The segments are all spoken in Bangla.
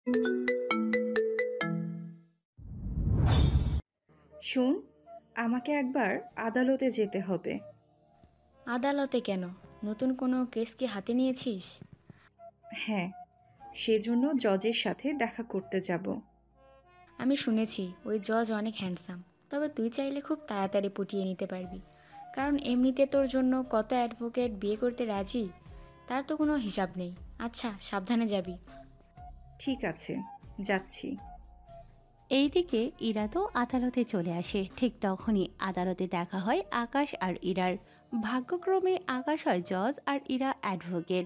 শোন, আমাকে একবার আদালতে যেতে হবে। আদালতে কেন? নতুন কোনো কেস কি হাতে নিয়েছিস? হ্যাঁ, সেজন্য জজের সাথে দেখা করতে যাব। আমি শুনেছি ওই জজ অনেক হ্যান্ডসাম, তবে তুই চাইলে খুব তাড়াতাড়ি পটিয়ে নিতে পারবি। কারণ এমনিতে তোর জন্য কত অ্যাডভোকেট বিয়ে করতে রাজি, তার তো কোনো হিসাব নেই। আচ্ছা, সাবধানে যাবি। ঠিক আছে, যাচ্ছি। এইদিকে ইরা তো আদালতে চলে আসে। ঠিক তখনই আদালতে দেখা হয় আকাশ আর ইরার। ভাগ্যক্রমে আকাশ হয় জজ আর ইরা অ্যাডভোকেট।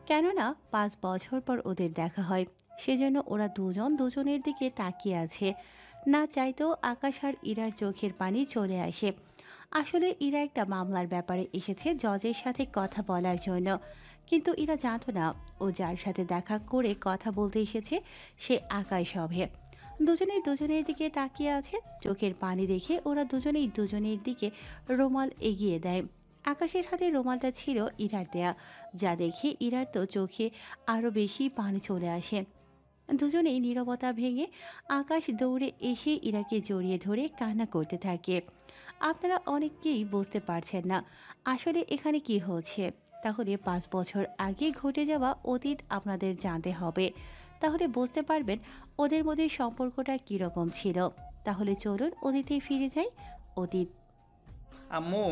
কেননা 5 বছর পর ওদের দেখা হয়, সেজন্য ওরা দুজন দুজনের দিকে তাকিয়ে আছে। না চাইতেও আকাশ আর ইরার চোখের পানি চলে আসে। আসলে ইরা একটা মামলার ব্যাপারে এসেছে জজের সাথে কথা বলার জন্য, কিন্তু ইরা জানতো না ও যার সাথে দেখা করে কথা বলতে এসেছে সে আকাশ হবে। দুজনেই দুজনের দিকে তাকিয়ে আছে। চোখের পানি দেখে ওরা দুজনেই দুজনের দিকে রুমাল এগিয়ে দেয়। আকাশের হাতে রুমালটা ছিল ইরার দেয়া, যা দেখে ইরার তো চোখে আরও বেশি পানি চলে আসে। দুজনেই নীরবতা ভেঙে আকাশ দৌড়ে এসে ইরাকে জড়িয়ে ধরে কান্না করতে থাকে। আপনারা অনেককেই বুঝতে পারছেন না আসলে এখানে কি হচ্ছে। তাহলে 5 বছর আগে ঘটে যাওয়া অতীত আপনাদের জানতে হবে, তাহলে বুঝতে পারবেন ওদের মধ্যে সম্পর্কটা কীরকম ছিল। তাহলে চলুন অতীতে ফিরে যাই। অতীত। আম্মু,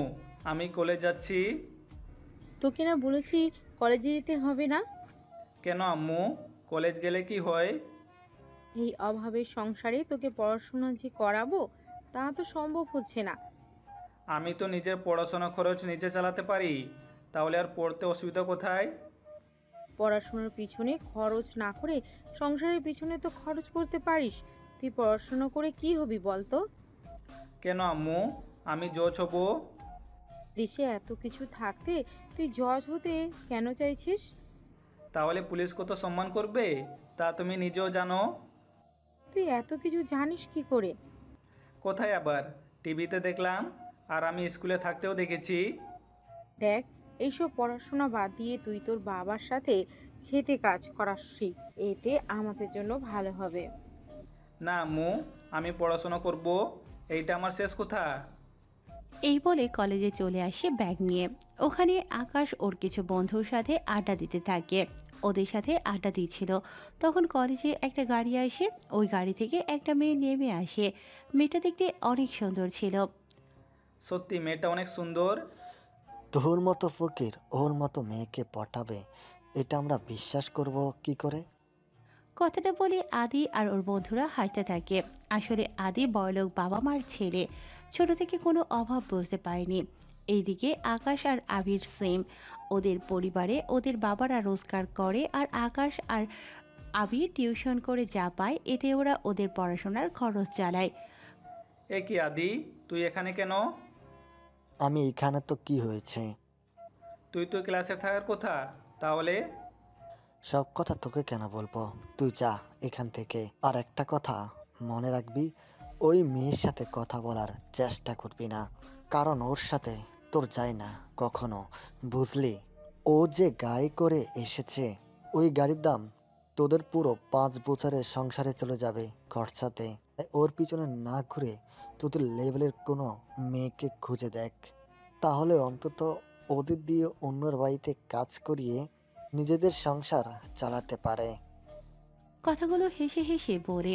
আমি কলেজ যাচ্ছি। তোকে না বলেছি কলেজে যেতে হবে না? কেন আম্মু? কলেজ গেলে কি হয়? এই অভাবের সংসারে তোকে পড়াশোনা যে করাবো তা তো সম্ভব হচ্ছে না। আমি তো নিজের পড়াশোনা খরচ নিজে চালাতে পারি, তাহলে আর পড়তে অসুবিধা কোথায়? পড়াশোনার পিছনে খরচ না করে সংসারের পিছনে তো খরচ করতে পারিস। তুই পড়াশোনা করে কি হবি বলতো? কেন আম্মু? আমি জজ হব। দেশে এত কিছু থাকতে তুই জজ হতে কেন চাইছিস? তাহলে পুলিশ কত সম্মান করবে তা তুমি নিজেও জানো। তুই এত কিছু জানিস কি করে? কোথায় আবার? টিভিতে দেখলাম, আর আমি স্কুলে থাকতেও দেখেছি। দেখ, এইসব পড়াশোনা বাদ দিয়ে তুই তোর বাবার সাথে খেতে কাজ করা শিখ, এতে আমাদের জন্য ভালো হবে। না আম্মু, আমি পড়াশোনা করব, এইটা আমার শেষ কথা। এই বলে কলেজে চলে আসে ব্যাগ নিয়ে। ওখানে আকাশ ওর কিছু বন্ধুর সাথে আড্ডা দিতে থাকে। ওদের সাথে আড্ডা দিচ্ছিল তখন কলেজে একটা গাড়ি আসে। ওই গাড়ি থেকে একটা মেয়ে নেমে আসে। মেয়েটা দেখতে অনেক সুন্দর ছিল। সত্যি মেয়েটা অনেক সুন্দর। তোর মতো ফকির ওর মতো মেয়েকে পটাবে, এটা আমরা বিশ্বাস করব কি করে? কথাটা বলে আদি আর ওর বন্ধুরা হাসতে থাকে। আসলে আদি বড়লোক বাবা মার ছেলে, ছোট থেকে কোনো অভাব বুঝতে পারেনি। এইদিকে আকাশ আর আবির সেম। ওদের পরিবারে ওদের বাবারা রোজগার করে আর আকাশ আর আবির টিউশন করে যা পায় এতে ওরা ওদের পড়াশোনার খরচ চালায়। এ কি আদি, তুই এখানে কেন? আমি এখানে তো কি হয়েছে? তুই তো ক্লাসে থাকার কথা, তাহলে? সব কথা তোকে কেন বলবো, তুই যা এখান থেকে। আর একটা কথা মনে রাখবি, ওই মেয়ের সাথে কথা বলার চেষ্টা করবি না, কারণ ওর সাথে তোর যায় না কখনো, বুঝলি? ও যে গাড়ি করে এসেছে, ওই গাড়ির দাম তোদের পুরো 5 বছরের সংসারে চলে যাবে খরচাতে। তাই ওর পিছনে না ঘুরে তোদের লেভেলের কোনো মেয়েকে খুঁজে দেখ, তাহলে অন্তত ওদের দিয়ে অন্যের বাড়িতে কাজ করিয়ে নিজেদের সংসার চালাতে পারে। কথাগুলো হেসে হেসে বলে।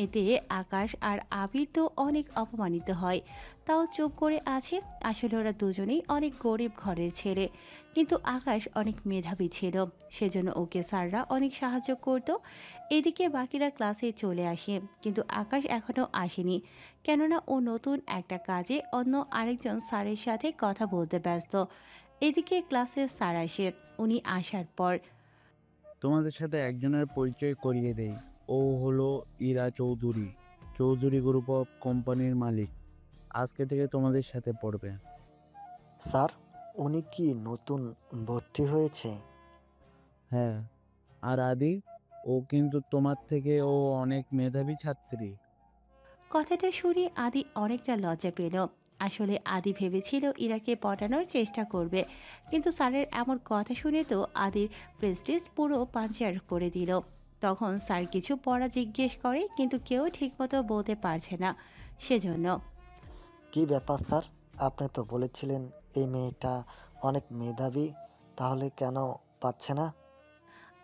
এতে আকাশ আর আবির তো অনেক অপমানিত হয়, তাও চুপ করে আছে। আসলে ওরা দুজনেই অনেক গরিব ঘরের ছেলে, কিন্তু আকাশ অনেক মেধাবী ছিল, সেজন্য ওকে স্যাররা অনেক সাহায্য করত। এদিকে বাকিরা ক্লাসে চলে আসে, কিন্তু আকাশ এখনও আসেনি, কেননা ও নতুন একটা কাজে অন্য আরেকজন স্যারের সাথে কথা বলতে ব্যস্ত। এদিকে ক্লাসে স্যার আসে। উনি আসার পর তোমাদের সাথে একজনের পরিচয় করিয়ে দেই। ও হলো ইরা চৌধুরী, চৌধুরী গ্রুপ অফ কোম্পানির মালিক। আজকে থেকে তোমাদের সাথে পড়বে। স্যার, উনি কি নতুন ভর্তি হয়েছে? হ্যাঁ। আর আদি, ও কিন্তু তোমার থেকে ও অনেক মেধাবী ছাত্রী। কথাটা শুনে আদি অনেকটা লজ্জা পেল। আসলে আদি ভেবেছিল ইরাকে পটানোর চেষ্টা করবে, কিন্তু স্যারের এমন কথা শুনে তো আদির প্রেস্টিজ পুরো পাঞ্চার করে দিল। তখন স্যার কিছু পড়া জিজ্ঞেস করে কিন্তু কেউ ঠিকমতো বলতে পারছে না, সেজন্য। কি ব্যাপার স্যার? আপনি তো বলেছিলেন এই মেয়েটা অনেক মেধাবী, তাহলে কেন পাচ্ছে না?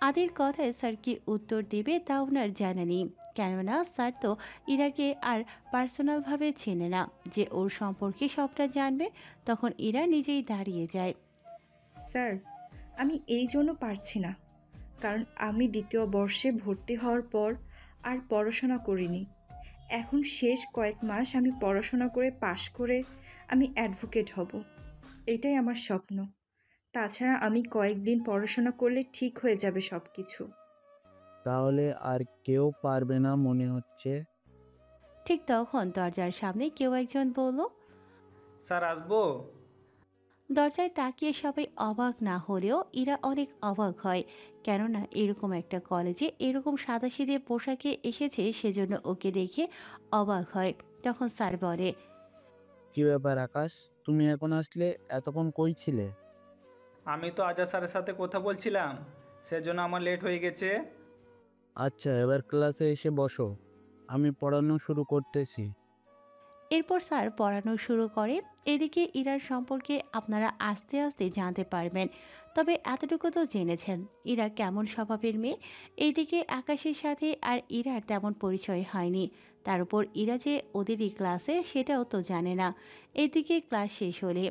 আদির কথায় স্যার কি উত্তর দেবে তা ওনার জানা নেই, কেননা স্যার তো ইরাকে আর পার্সোনালভাবে চেনে না যে ওর সম্পর্কে সবটা জানবে। তখন ইরা নিজেই দাঁড়িয়ে যায়। স্যার, আমি এই জন্য পারছি না, কারণ আমি দ্বিতীয় বর্ষে ভর্তি হওয়ার পর আর পড়াশোনা করিনি। এখন শেষ কয়েক মাস আমি পড়াশোনা করে পাশ করে আমি অ্যাডভোকেট হব, এটাই আমার স্বপ্ন। তাছাড়া আমি কয়েকদিন পড়াশোনা করলে ঠিক হয়ে যাবে সব কিছু। তাহলে আর কেউ পারবে না মনে হচ্ছে। ঠিক তখন দরজার সামনে কেউ একজন বলল। স্যার আসবো? দরজায় তাকিয়ে সবাই অবাক না হলেও ইরা অনেক অবাক হয়, কেননা এরকম একটা কলেজে এরকম সাদাসিধে পোশাকে এসেছে, সেজন্য ওকে দেখে অবাক হয়। তখন স্যার বলে। কি ব্যাপার আকাশ, তুমি এখন আসলে? এতক্ষণ কই ছিলে? আমি তো আজাদ স্যারের সাথে কথা বলছিলাম, সেজন্য আমার লেট হয়ে গেছে। আচ্ছা, এবার ক্লাসে এসে বসো, আমি পড়ানো শুরু করতেছি। এরপর স্যার পড়ানো শুরু করে। এদিকে ইরার সম্পর্কে আপনারা আস্তে আস্তে জানতে পারবেন, তবে এতটুকু তো জেনেছেন ইরা কেমন স্বভাবের মেয়ে। এইদিকে আকাশের সাথে আর ইরার তেমন পরিচয় হয়নি, তার উপর ইরা যে ওদেরই ক্লাসে সেটাও তো জানে না। এদিকে ক্লাস শেষ হলে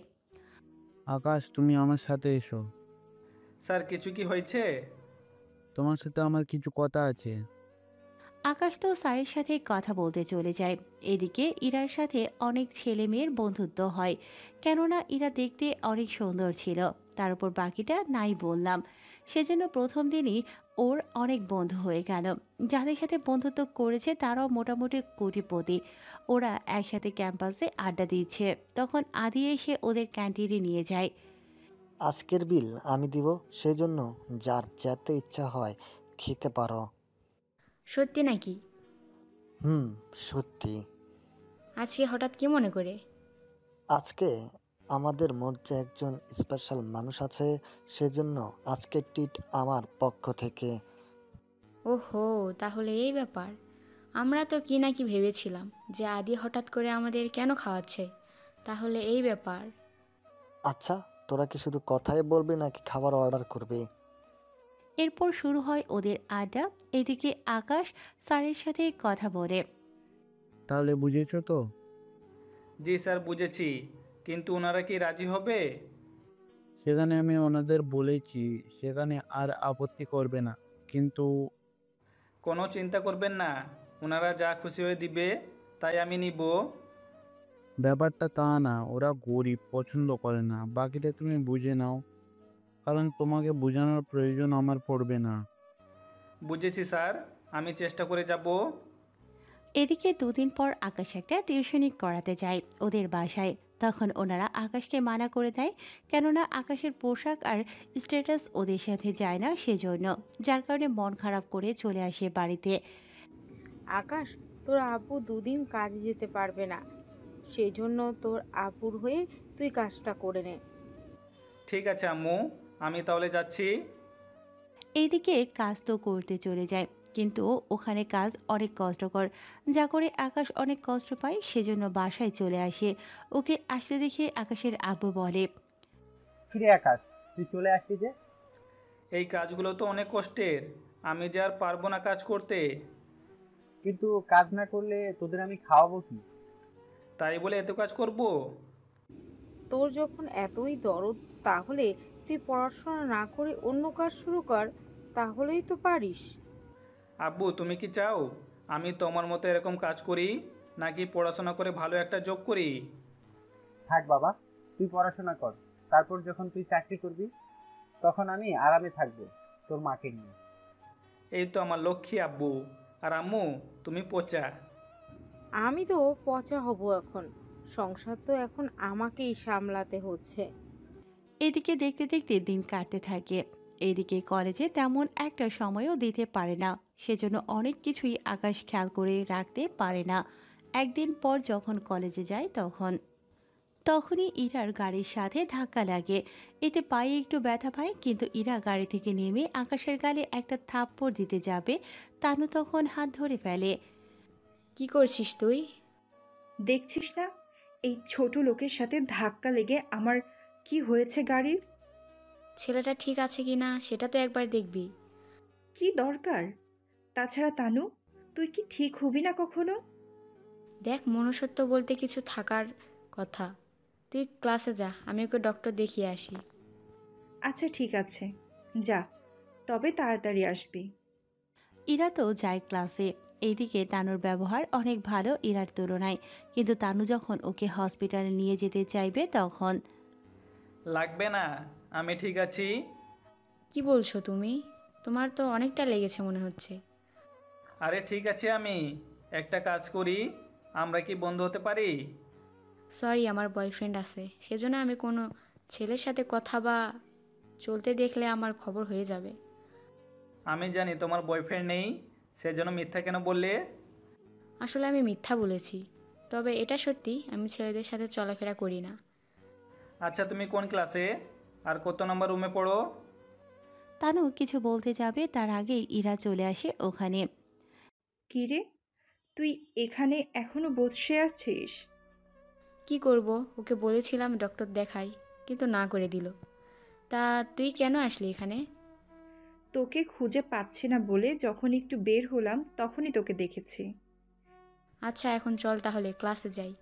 আকাশ, তুমি আমার সাথে এসো। স্যার কিছু কি হয়েছে? তোমার সাথে আমার কিছু কথা আছে। আকাশ তো স্যারের সাথে কথা বলতে চলে যায়। এদিকে ইরার সাথে অনেক ছেলে মেয়ের বন্ধুত্ব হয়, কেননা ইরা দেখতে অনেক সুন্দর ছিল। তার উপর বাকিটা নাই বললাম, সেজন্য প্রথম দিনই ওর অনেক বন্ধু হয়ে গেল। যাদের সাথে বন্ধুত্ব করেছে তারাও মোটামুটি কোটিপতি। ওরা একসাথে ক্যাম্পাসে আড্ডা দিচ্ছে, তখন আদি এসে ওদের ক্যান্টিনে নিয়ে যায়। আজকের বিল আমি দিব, সেজন্য যার যেতে ইচ্ছা হয় খেতে পারো। সত্যি নাকি? হুম, সত্যি। আজকে হঠাৎ কি মনে করে? আজকে আমাদের মধ্যে একজন স্পেশাল মানুষ আছে, সেজন্য আজকে ট্রিট আমার পক্ষ থেকে। ওহো, তাহলে এই ব্যাপার। আমরা তো কি না কি ভেবেছিলাম যে আদি হঠাৎ করে আমাদের কেন খাওয়াচ্ছে। তাহলে এই ব্যাপার। আচ্ছা, তোরা কি শুধু কথাই বলবি নাকি খাবার অর্ডার করবি? এরপর শুরু হয় ওদের আড্ডা। এদিকে আকাশ স্যারের সাথে কথা বলে। তাহলে বুঝেছো তো? জি স্যার, বুঝেছি, কিন্তু ওনারা কি রাজি হবে? সেখানে আমি ওনাদের বলেছি, সেখানে আর আপত্তি করবে না, কিন্তু কোনো চিন্তা করবেন না, ওনারা যা খুশি হয়ে দিবে তাই আমি নিব। ব্যাপারটা তা না, ওরা গরিব, পছন্দ করে না, বাকিটা তুমি বুঝে নাও, কারণ তোমাকে বোঝানোর প্রয়োজন আমার পড়বে না। বুঝেছি স্যার, আমি চেষ্টা করে যাব। এদিকে দুদিন পর আকাশ একটা টিউশনি করাতে যায় ওদের বাসায়। তখন ওনারা আকাশকে মানা করে দেয়, কেননা আকাশের পোশাক আর স্ট্যাটাস ওদের সাথে যায় না, সেজন্য। যার কারণে মন খারাপ করে চলে আসে বাড়িতে। আকাশ, তোর আব্বু দুদিন কাজে যেতে পারবে না, সেজন্য তোর আব্বুর হয়ে তুই কাজটা করে নে। ঠিক আছে আম্মু, আমি তাহলে যাচ্ছি। এইদিকে কাজ তো করতে চলে যায়, কিন্তু ওখানে কাজ অনেক কষ্টকর, যা করে আকাশ অনেক কষ্ট পায়, সেজন্য বাসায় চলে আসে। ওকে আসতে দেখে আকাশের আব্বু বলে। ফিরে আকাশ, তুই চলে আসলি যে? এই কাজগুলো তো অনেক কষ্টের, আমি যে আর পারবো না কাজ করতে। কিন্তু কাজ না করলে তোদের আমি খাওয়াবো কি? তাই বলে এত কাজ করব? তোর যখন এতই দরদ, তাহলে তুই পড়াশোনা না করে অন্য কাজ শুরু কর, তাহলেই তো পারিস। আব্বু, তুমি কি চাও আমি তোমার মতো এরকম কাজ করি, নাকি পড়াশোনা করে ভালো একটা জব করি? থাক বাবা, তুই পড়াশোনা কর, তারপর যখন তুই চাকরি করবি তখন আমি আরামে থাকবো তোর মাকে নিয়ে। এই তো আমার লক্ষ্মী আব্বু। আর আম্মু, তুমি পচা। আমি তো পচা হব এখন, সংসার তো এখন আমাকেই সামলাতে হচ্ছে। এদিকে দেখতে দেখতে দিন কাটতে থাকে। এদিকে কলেজে তেমন একটা সময়ও দিতে পারে না, সেজন্য অনেক কিছুই আকাশ খেয়াল করে রাখতে পারে না। একদিন পর যখন কলেজে যায় তখন তখনই ইরার গাড়ির সাথে ধাক্কা লাগে। এতে পায়ে একটু ব্যথা পায়, কিন্তু ইরা গাড়ি থেকে নেমে আকাশের গালে একটা থাপ্পড় দিতে যাবে, তানু তখন হাত ধরে ফেলে। কি করছিস তুই? দেখছিস না এই ছোট লোকের সাথে ধাক্কা লেগে আমার কি হয়েছে গাড়ির? ছেলেটা ঠিক আছে কি না সেটা তো একবার দেখবি। কি দরকার? তাছাড়া তানু, তুই কি ঠিক হবি না কখনো? দেখ, মনুষ্যত্ব বলতে কিছু থাকার কথা। তুই ক্লাসে যা, আমি ওকে ডক্টর দেখিয়ে আসি। আচ্ছা ঠিক আছে, যা, তবে তাড়াতাড়ি আসবি। ইরা তো যায় ক্লাসে। এইদিকে তানুর ব্যবহার অনেক ভালো ইরার তুলনায়, কিন্তু তানু যখন ওকে হসপিটালে নিয়ে যেতে চাইবে তখন লাগবে না, আমি ঠিক আছি। কি বলছো তুমি? তোমার তো অনেকটা লেগেছে মনে হচ্ছে। আরে ঠিক আছে, আমি একটা কাজ করি, আমরা কি বন্ধু হতে পারি? সরি, আমার বয়ফ্রেন্ড আছে, সেজন্য আমি কোনো ছেলের সাথে কথা বা চলতে দেখলে আমার খবর হয়ে যাবে। আমি জানি তোমার বয়ফ্রেন্ড নেই, সেজন্য মিথ্যা কেন বললে? আসলে আমি মিথ্যা বলেছি, তবে এটা সত্যি, আমি ছেলেদের সাথে চলাফেরা করি না। আচ্ছা, তুমি কোন ক্লাসে আর কত নম্বর রুমে পড়ো? তানু কিছু বলতে যাবে তার আগেই ইরা চলে আসে ওখানে। কি রে, তুই এখানে এখনো বসে আছিস? কি করব, ওকে বলেছিলাম ডক্টর দেখাই, কিন্তু না করে দিল। তা তুই কেন আসলি এখানে? তোকে খুঁজে পাচ্ছি না বলে যখন একটু বের হলাম তখনই তোকে দেখেছি। আচ্ছা, এখন চল তাহলে ক্লাসে যাই।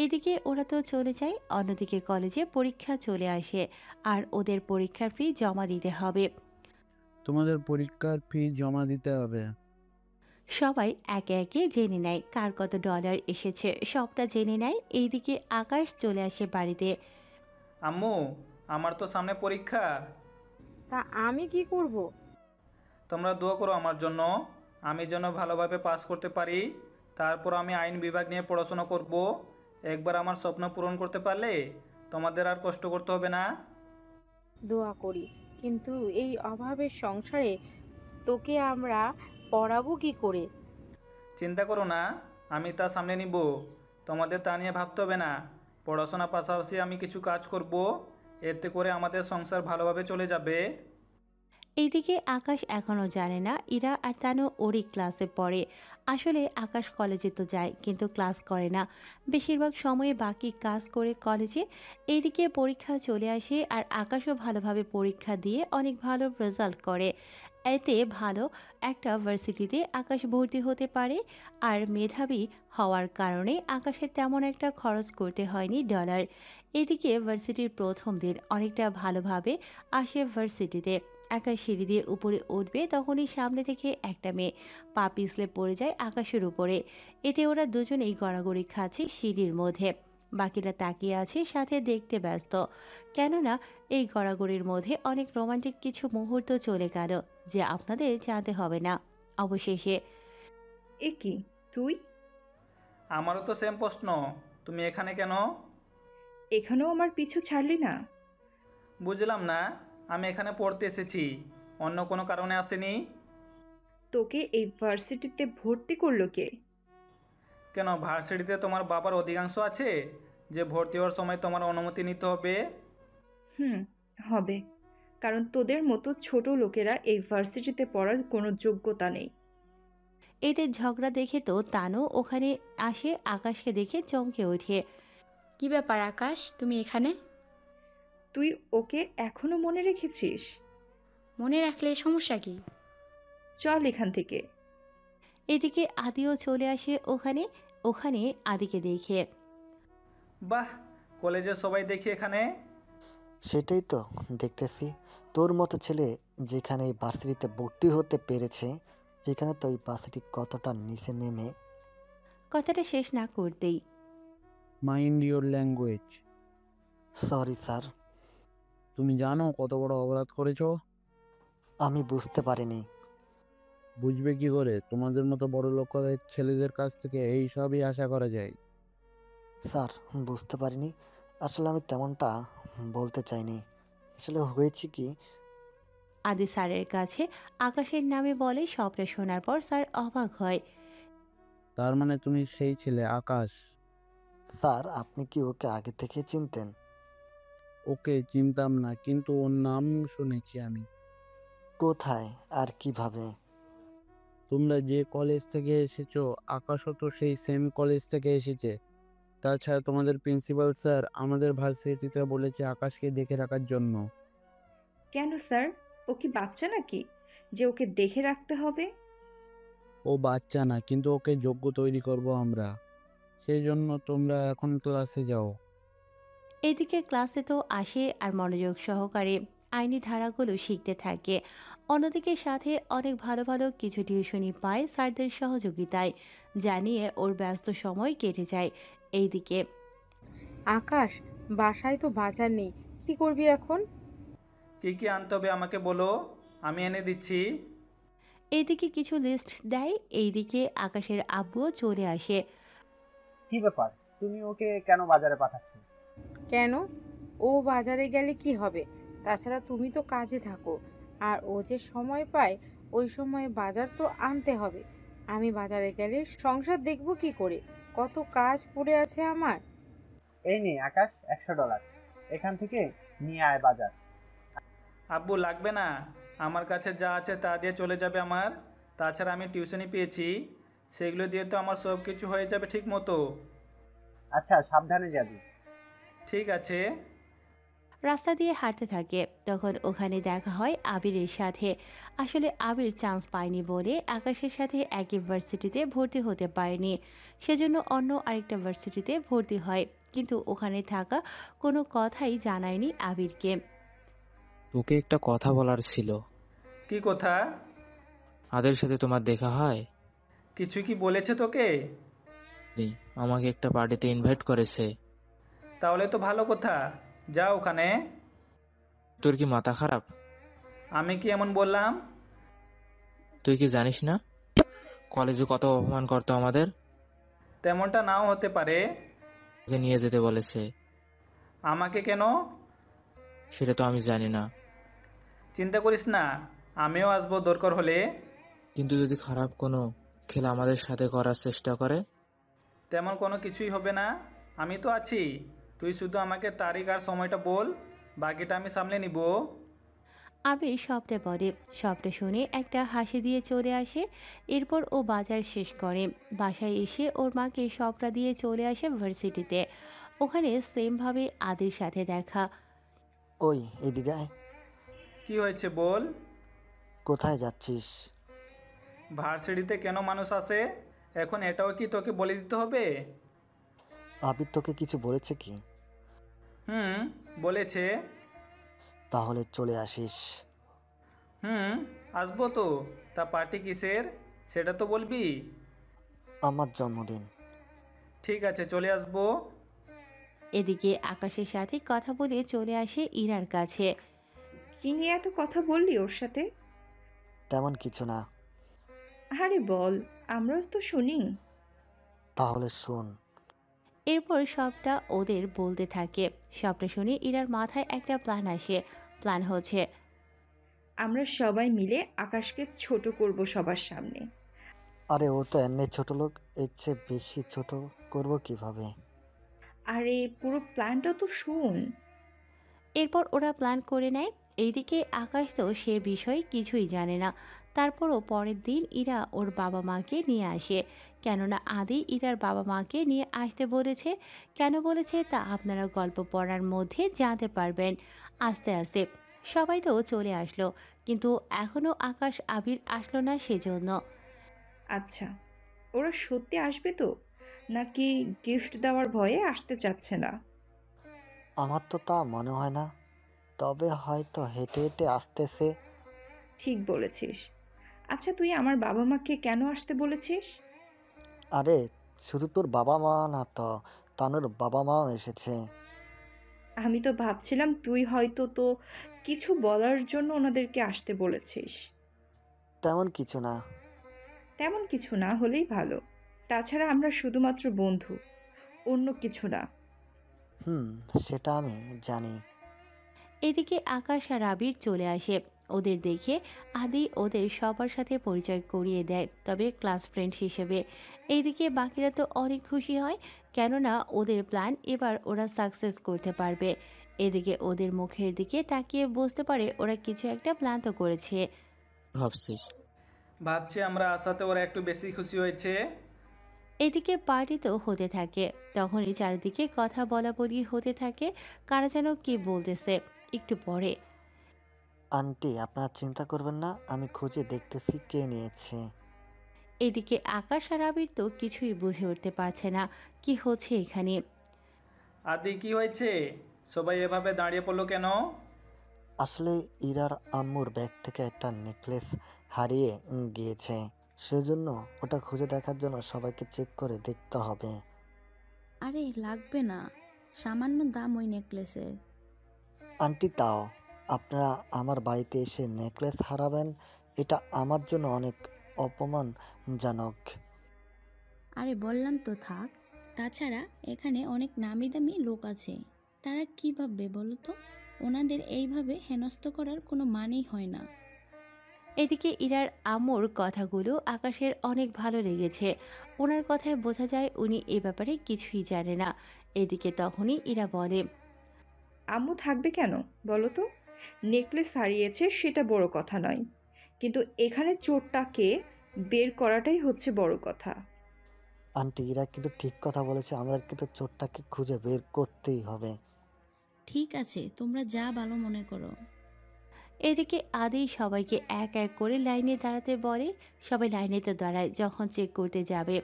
এদিকে ওরা তো চলে যায়, অন্যদিকে কলেজে পরীক্ষা চলে আসে আর ওদের পরীক্ষার ফি জমা দিতে হবে। তোমাদের পরীক্ষার ফি জমা দিতে হবে। সবাই একে একে জেনে নেয় কার কত ডলার এসেছে, সবটা জেনে নেয়। এইদিকে আকাশ চলে আসে বাড়িতে। আম্মু, আমার তো সামনে পরীক্ষা। তা আমি কি করব? তোমরা দোয়া করো আমার জন্য, আমি যেন ভালোভাবে পাস করতে পারি। তারপর আমি আইন বিভাগ নিয়ে পড়াশোনা করব। একবার আমার স্বপ্ন পূরণ করতে পারলে তোমাদের আর কষ্ট করতে হবে না। দোয়া করি, কিন্তু এই অভাবের সংসারে তোকে আমরা পড়াবো কি করে? চিন্তা করো না, আমি তা সামনে নিব। তোমাদের তা নিয়ে ভাবতে হবে না। পড়াশোনার পাশাপাশি আমি কিছু কাজ করব, এতে করে আমাদের সংসার ভালোভাবে চলে যাবে। এইদিকে আকাশ এখনও জানে না ইরা আর তানু ওরই ক্লাসে পড়ে। আসলে আকাশ কলেজে তো যায়, কিন্তু ক্লাস করে না, বেশিরভাগ সময়ে বাকি কাজ করে কলেজে। এইদিকে পরীক্ষা চলে আসে আর আকাশও ভালোভাবে পরীক্ষা দিয়ে অনেক ভালো রেজাল্ট করে। এতে ভালো একটা ভার্সিটিতে আকাশ ভর্তি হতে পারে। আর মেধাবী হওয়ার কারণে আকাশের তেমন একটা খরচ করতে হয়নি ডলার। এদিকে ভার্সিটির প্রথম দিন অনেকটা ভালোভাবে আসে ভার্সিটিতে। আকাশ সিঁড়ি দিয়ে উপরে উঠবে, তখনই সামনে থেকে একটা মেয়ে পা পিছলে পড়ে যায় আকাশের উপরে। এতে ওরা দুজনেই গড়াগড়ি খাচ্ছে সিঁড়ির মধ্যে। বাকিরা তাকিয়ে আছে, সাথে দেখতে ব্যস্ত, কেননা এই গড়াগড়ির মধ্যে অনেক রোমান্টিক কিছু মুহূর্ত চলে গেল, যে আপনাদের জানতে হবে না। অবশেষে এ কি, তুই আমারও তো সেম প্রশ্ন, তুমি এখানে কেন? এখানেও আমার পিছু ছাড়লি না? বুঝলাম না, আমি এখানে পড়তে এসেছি, অন্য কোনো কারণে আসেনি। তোকে এই ভার্সিটিতে ভর্তি করলো কে? কেন, ভার্সিটিতে তোমার বাবার অধিকাংশ আছে যে ভর্তি হওয়ার সময় তোমার অনুমতি নিতে হবে? হুম, হবে, কারণ তোদের মতো ছোট লোকেরা এই ভার্সিটিতে পড়ার কোনো যোগ্যতা নেই। এদের ঝগড়া দেখে তো তানু ওখানে আসে, আকাশকে দেখে চমকে ওঠে। কি ব্যাপার আকাশ, তুমি এখানে? তুই ওকে এখনো মনে রেখেছিস? মনে রাখলে সমস্যা কি? চল এখান থেকে। এদিকে আদিও চলে আসে ওখানে। ওখানে আদিকে দেখে বাহ, কলেজের সবাই দেখি এখানে। সেটাই তো দেখতেছি, তোর মতো ছেলে যেখানে এই ভার্সিটিতে ভর্তি হতে পেরেছে, সেখানে তো এই ভার্সিটি কতটা নিচে নেমে। কথাটা শেষ না করতেই mind your language. Sorry sir, তুমি জানো কত বড় অপরাধ করেছো? আমি বুঝতে পারিনি। বুঝবে কি করে? তোমাদের মতো বড় লোকের ছেলেদের কাছ থেকে এই সবই আশা করা যায়। স্যার, বুঝতে পারিনি, আসলে আমি তেমনটা বলতে চাইনি। আসলে হয়েছে কি, আদি স্যারের কাছে আকাশের নামে বলে। সবটা শোনার পর স্যার অবাক হয়। তার মানে তুমি সেই ছেলে আকাশ? স্যার, আপনি কি ওকে আগে থেকে চিনতেন? ওকে চিনতাম না, কিন্তু ওর নাম শুনেছি আমি। কোথায় আর কিভাবে? তোমরা যে কলেজ থেকে এসেছো, আকাশও তো সেই সেম কলেজ থেকে এসেছে। তাছাড়া তোমাদের প্রিন্সিপাল স্যার আমাদের ভার্সিটিতে বলেছে আকাশকে দেখে রাখার জন্য। কেন স্যার? ও কি বাচ্চা নাকি যে ওকে দেখে রাখতে হবে? ও বাচ্চা না, কিন্তু ওকে যোগ্য তৈরি করব আমরা। সেই জন্য তোমরা এখন ক্লাসে যাও। এদিকে ক্লাসে তো আসে আর মনোযোগ সহকারে আইনি ধারাগুলো শিখতে থাকে। অন্যদিকে সাথে অনেক ভালো ভালো কিছু টিউশনি পায় স্যারদের সহযোগিতায়, জানিয়ে ওর ব্যস্ত সময় কেটে যায়। এইদিকে আকাশ, বাসায় তো বাজার নেই, কি করবি এখন? কি কি আনতে হবে আমাকে বলো, আমি এনে দিচ্ছি। এইদিকে কিছু লিস্ট দেয়। এইদিকে আকাশের আব্বুও চলে আসে। কি ব্যাপার, তুমি ওকে কেন বাজারে পাঠাচ্ছ? কেন? ও বাজারে গেলে কি হবে? তাছাড়া তুমি তো কাজে থাকো, আর ও যে সময় পায় ওই সময়ে বাজার তো আনতে হবে। আমি বাজারে গেলে সংসার দেখবো কি করে? কত কাজ পড়ে আছে আমার। এই নে আকাশ, $100, এখান থেকে নিয়ে আয় বাজার। আব্বু লাগবে না, আমার কাছে যা আছে তা দিয়ে চলে যাবে আমার। তাছাড়া আমি টিউশনি পেয়েছি, সেগুলো দিয়ে তো আমার সব কিছু হয়ে যাবে ঠিক মতো। আচ্ছা, সাবধানে যাবি। ঠিক আছে। রাস্তা দিয়ে হাঁটতে থাকে, তখন ওখানে দেখা হয় আবিরের সাথে। আসলে আবির চান্স পায়নি বলে আকাশের সাথে একই ভার্সিটিতে ভর্তি হতে পারেনি, সেজন্য অন্য আরেকটা ভার্সিটিতে ভর্তি হয়। কিন্তু ওখানে থাকা কোনো কথাই জানায়নি আবিরকে। তোকে একটা কথা বলার ছিল। কি কথা? আদের সাথে তোমার দেখা হয়? কিছু কি বলেছে তোকে? নেই, আমাকে একটা পার্টিতে ইনভাইট করেছে। তাহলে তো ভালো কথা, যা ওখানে। তোর কি মাথা খারাপ? আমি কি এমন বললাম? তুই কি জানিস না কলেজে কত অপমান করতো আমাদের? তেমনটা নাও হতে পারে। ওকে নিয়ে যেতে বলেছে। আমাকে কেন? সেটা তো আমি জানি না, চিন্তা করিস না, আমিও আসবো দরকার হলে। কিন্তু যদি খারাপ কোনো খেলা আমাদের সাথে করার চেষ্টা করে? তেমন কোনো কিছুই হবে না, আমি তো আছি। তুই শুধু আমাকে তারিখ আর সময়টা বল, বাকিটা আমি সামলে নিব। আবির সবটা বলে। সবটা শুনে একটা হাসি দিয়ে চলে আসে। এরপর ও বাজার শেষ করে বাসায় এসে ওর মাকে সবটা দিয়ে চলে আসে ভার্সিটিতে। ওখানে সেমভাবে আদির সাথে দেখা। ওই, এদিকে আয়। কি হয়েছে বল। কোথায় যাচ্ছিস? ভার্সিটিতে কেন মানুষ আসে, এখন এটাও কি তোকে বলে দিতে হবে? আবির তোকে কিছু বলেছে কি? হুম, বলেছে। তাহলে চলে আসিস। হুম, আসবো তো। তা পার্টি কিসের, সেটা তো বলবি। আমার জন্মদিন। ঠিক আছে, চলে আসবো। এদিকে আকাশের সাথে কথা বলে চলে আসে ইরার কাছে। কি নিয়ে এত কথা বললি ওর সাথে? তেমন কিছু না। আরে বল, আমরাও তো শুনি। তাহলে শোন। এরপর সবটা ওদের বলতে থাকে। সবটা শুনে ইরার মাথায় একটা প্ল্যান আসে। প্ল্যান হচ্ছে, আমরা সবাই মিলে আকাশকে ছোট করব সবার সামনে। আরে ও তো এমনি ছোট লোক, এর চেয়ে বেশি ছোট করব কিভাবে? আরে পুরো প্ল্যানটা তো শুন। এরপর ওরা প্ল্যান করে নেয়। এইদিকে আকাশ তো সে বিষয়ে কিছুই জানে না। তারপরও পরের দিন ইরা ওর বাবা মাকে নিয়ে আসে। কেননা আদি ইরার বাবা মাকে নিয়ে আসতে বলেছে। কেন বলেছে তা আপনারা গল্প পড়ার মধ্যে জানতে পারবেন। আস্তে আস্তে সবাই তো চলে আসলো, কিন্তু এখনও আকাশ আবির আসলো না, সেজন্য। আচ্ছা, ওরা সত্যি আসবে তো, নাকি গিফট দেওয়ার ভয়ে আসতে চাচ্ছে না? আমার তো তা মনে হয় না, তবে হয়তো হেঁটে হেঁটে আসতেছে। ঠিক বলেছিস। আচ্ছা, তুই আমার বাবা মাকে কেন আসতে বলেছিস? আরে শুধু তোর বাবা মা না তো, তানুর বাবা মাও এসেছে। আমি তো ভাবছিলাম তুই হয়তো তো কিছু বলার জন্য ওনাদেরকে আসতে বলেছিস। তেমন কিছু না। তেমন কিছু না হলেই ভালো। তাছাড়া আমরা শুধুমাত্র বন্ধু, অন্য কিছু না। হুম, সেটা আমি জানি। এদিকে আকাশ আর আবির চলে আসে। ওদের দেখে আদি ওদের সবার সাথে পরিচয় করিয়ে দেয়, তবে ক্লাস ফ্রেন্ড হিসেবে। এইদিকে বাকিরা তো অনেক খুশি হয়, কেননা ওদের প্ল্যান এবার ওরা সাকসেস করতে পারবে। এদিকে ওদের মুখের দিকে তাকিয়ে বুঝতে পারে ওরা কিছু একটা প্ল্যান তো করেছে। ভাবছিস? ভাবছি আমরা আসাতে ওরা একটু বেশি খুশি হয়েছে। এদিকে পার্টি তো হতে থাকে, তখনই চারিদিকে কথা বলা বলি হতে থাকে, কারা যেন কি বলতেছে। একটু পরে আন্টি, আপনারা চিন্তা করবেন না, আমি খুঁজে দেখতেছি কে নিয়েছে। এদিকে আকাশ আর আবির তো কিছুই বুঝে উঠতে পারছে না কি হচ্ছে এখানে। আদি, কি হয়েছে? সবাই এভাবে দাঁড়িয়ে পড়লো কেন? আসলে ইরার আম্মুর ব্যাগ থেকে একটা নেকলেস হারিয়ে গিয়েছে, সেজন্য ওটা খুঁজে দেখার জন্য সবাইকে চেক করে দেখতে হবে। আরে লাগবে না, সামান্য দাম ওই নেকলেসের। আন্টি, তাও আপনারা আমার বাড়িতে এসে নেকলেস হারাবেন, এটা আমার জন্য অনেক অপমানজনক। আরে বললাম তো থাক। তাছাড়া এখানে অনেক নামি দামি লোক আছে, তারা কি ভাববে বলো তো? ওনাদের এইভাবে হেনস্থ করার কোনো মানেই হয় না। এদিকে ইরার আম্মুর কথাগুলো আকাশের অনেক ভালো লেগেছে। ওনার কথায় বোঝা যায় উনি এ ব্যাপারে কিছুই জানে না। এদিকে তখনই ইরা বলে, আম্মু থাকবে কেন বলো তো? নেকলেস হারিয়েছে সেটা বড় কথা নয়, কিন্তু এখানে চোরটাকে বের করাটাই হচ্ছে বড় কথা। আন্টি, ইরা কিন্তু ঠিক কথা বলেছে, আমাদের কিন্তু চোরটাকে খুঁজে বের করতেই হবে। ঠিক আছে, তোমরা যা ভালো মনে করো। এদিকে আদি সবাইকে এক এক করে লাইনে দাঁড়াতে বলে। সবাই লাইনে তো দাঁড়ায় যখন চেক করতে যাবে।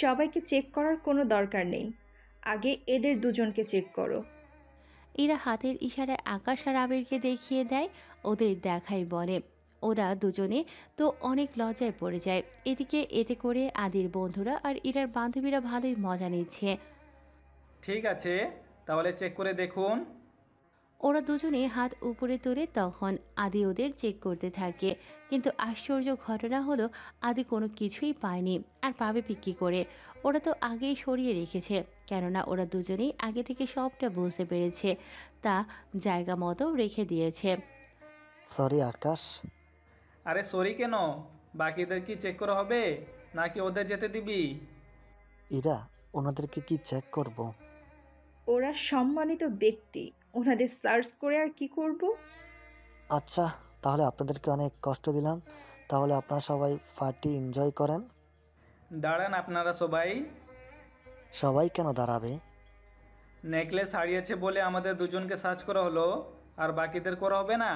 সবাইকে চেক করার কোনো দরকার নেই, আগে এদের দুজনকে চেক করো। এরা হাতের ইশারায় আকাশ আর আবিরকে দেখিয়ে দেয়। ওদের দেখাই বলে। ওরা দুজনে তো অনেক লজ্জায় পড়ে যায়। এদিকে এতে করে আদির বন্ধুরা আর ইরার বান্ধবীরা ভালোই মজা নিচ্ছে। ঠিক আছে, তাহলে চেক করে দেখুন। ওরা দুজনে হাত উপরে তুলে তখন আদি ওদের চেক করতে থাকে, কিন্তু আশ্চর্য ঘটনা হলো আদি কোনো কিছুই পায়নি। আর পাবে কি করে? ওরা তো আগেই সরিয়ে রেখেছে, কেননা ওরা দুজনেই আগে থেকে সবটা বুঝতে পেরেছে, তা জায়গা মতো রেখে দিয়েছে। সরি আকাশ। আরে সরি কেন? বাকিদের কি চেক করা হবে নাকি ওদের যেতে দিবি? ইরা, ওনাদেরকে কি চেক করব? ওরা সম্মানিত ব্যক্তি, ওনাদের সার্চ করে আর কি করব? আচ্ছা, তাহলে আপনাদেরকে অনেক কষ্ট দিলাম, তাহলে আপনারা সবাই পার্টি এনজয় করেন। দাঁড়ান আপনারা সবাই। সবাই কেন দাঁড়াবে? নেকলেস হারিয়েছে বলে আমাদের দুজনকে সার্চ করা হলো, আর বাকিদের করা হবে না?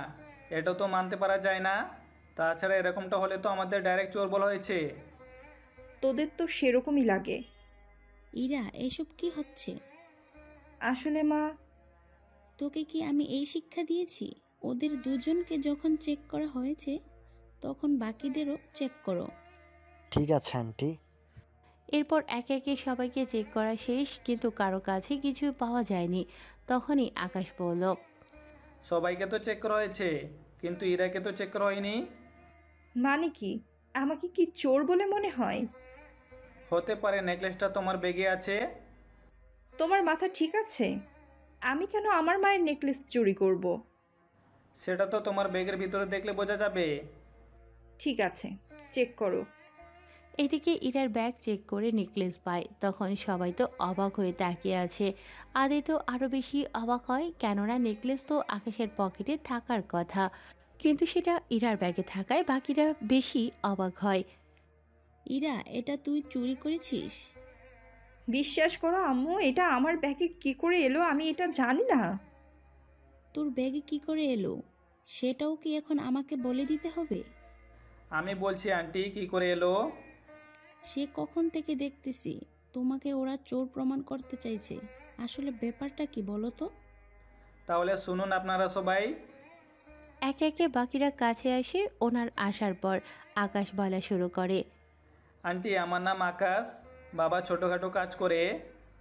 এটা তো মানতে পারা যায় না। তাছাড়া এরকমটা হলে তো আমাদের ডাইরেক্ট চোর বলা হয়েছে। তোদের তো সেরকমই লাগে। ইরা, এসব কি হচ্ছে? আসলে মা, তোকে কি আমি এই শিক্ষা দিয়েছি? ওদের দুজনকে যখন চেক করা হয়েছে তখন বাকিদেরও চেক করো। ঠিক আছে আন্টি। এরপর একে একে সবাইকে চেক করা শেষ, কিন্তু কারো কাছে কিছু পাওয়া যায়নি। তখনই আকাশ বলল, সবাইকে তো চেক করা হয়েছে, কিন্তু ইরাকে তো চেক করা হয়নি। মানে কি? আমাকে কি চোর বলে মনে হয়? হতে পারে, নেকলেসটা তোমার ব্যাগে আছে। তোমার মাথা ঠিক আছে? আমি কেন আমার মায়ের নেকলেস চুরি করব? সেটা তো তোমার ব্যাগের ভিতরে দেখলে বোঝা যাবে। ঠিক আছে, চেক করো। এদিকে ইরার ব্যাগ চেক করে নেকলেস পায়। তখন সবাই তো অবাক হয়ে তাকিয়ে আছে। আদি তো আরও বেশি অবাক হয়, কেননা নেকলেস তো আকাশের পকেটে থাকার কথা, কিন্তু সেটা ইরার ব্যাগে থাকায় বাকিরা বেশি অবাক হয়। ইরা, এটা তুই চুরি করেছিস? বিশ্বাস করো আম্মু, এটা আমার ব্যাগে কি করে এলো আমি এটা জানি না। তোর ব্যাগে কি করে এলো সেটাও কি এখন আমাকে বলে দিতে হবে? আমি বলছি আন্টি, কি করে এলো? সে কখন থেকে দেখতেছি তোমাকে ওরা চোর প্রমাণ করতে চাইছে। আসলে ব্যাপারটা কি বলো তো? তাহলে শুনুন আপনারা সবাই। একে একে বাকিরা কাছে আসে। ওনার আসার পর আকাশ বলা শুরু করে, আন্টি, আমার নাম আকাশ। বাবা ছোটোখাটো কাজ করে,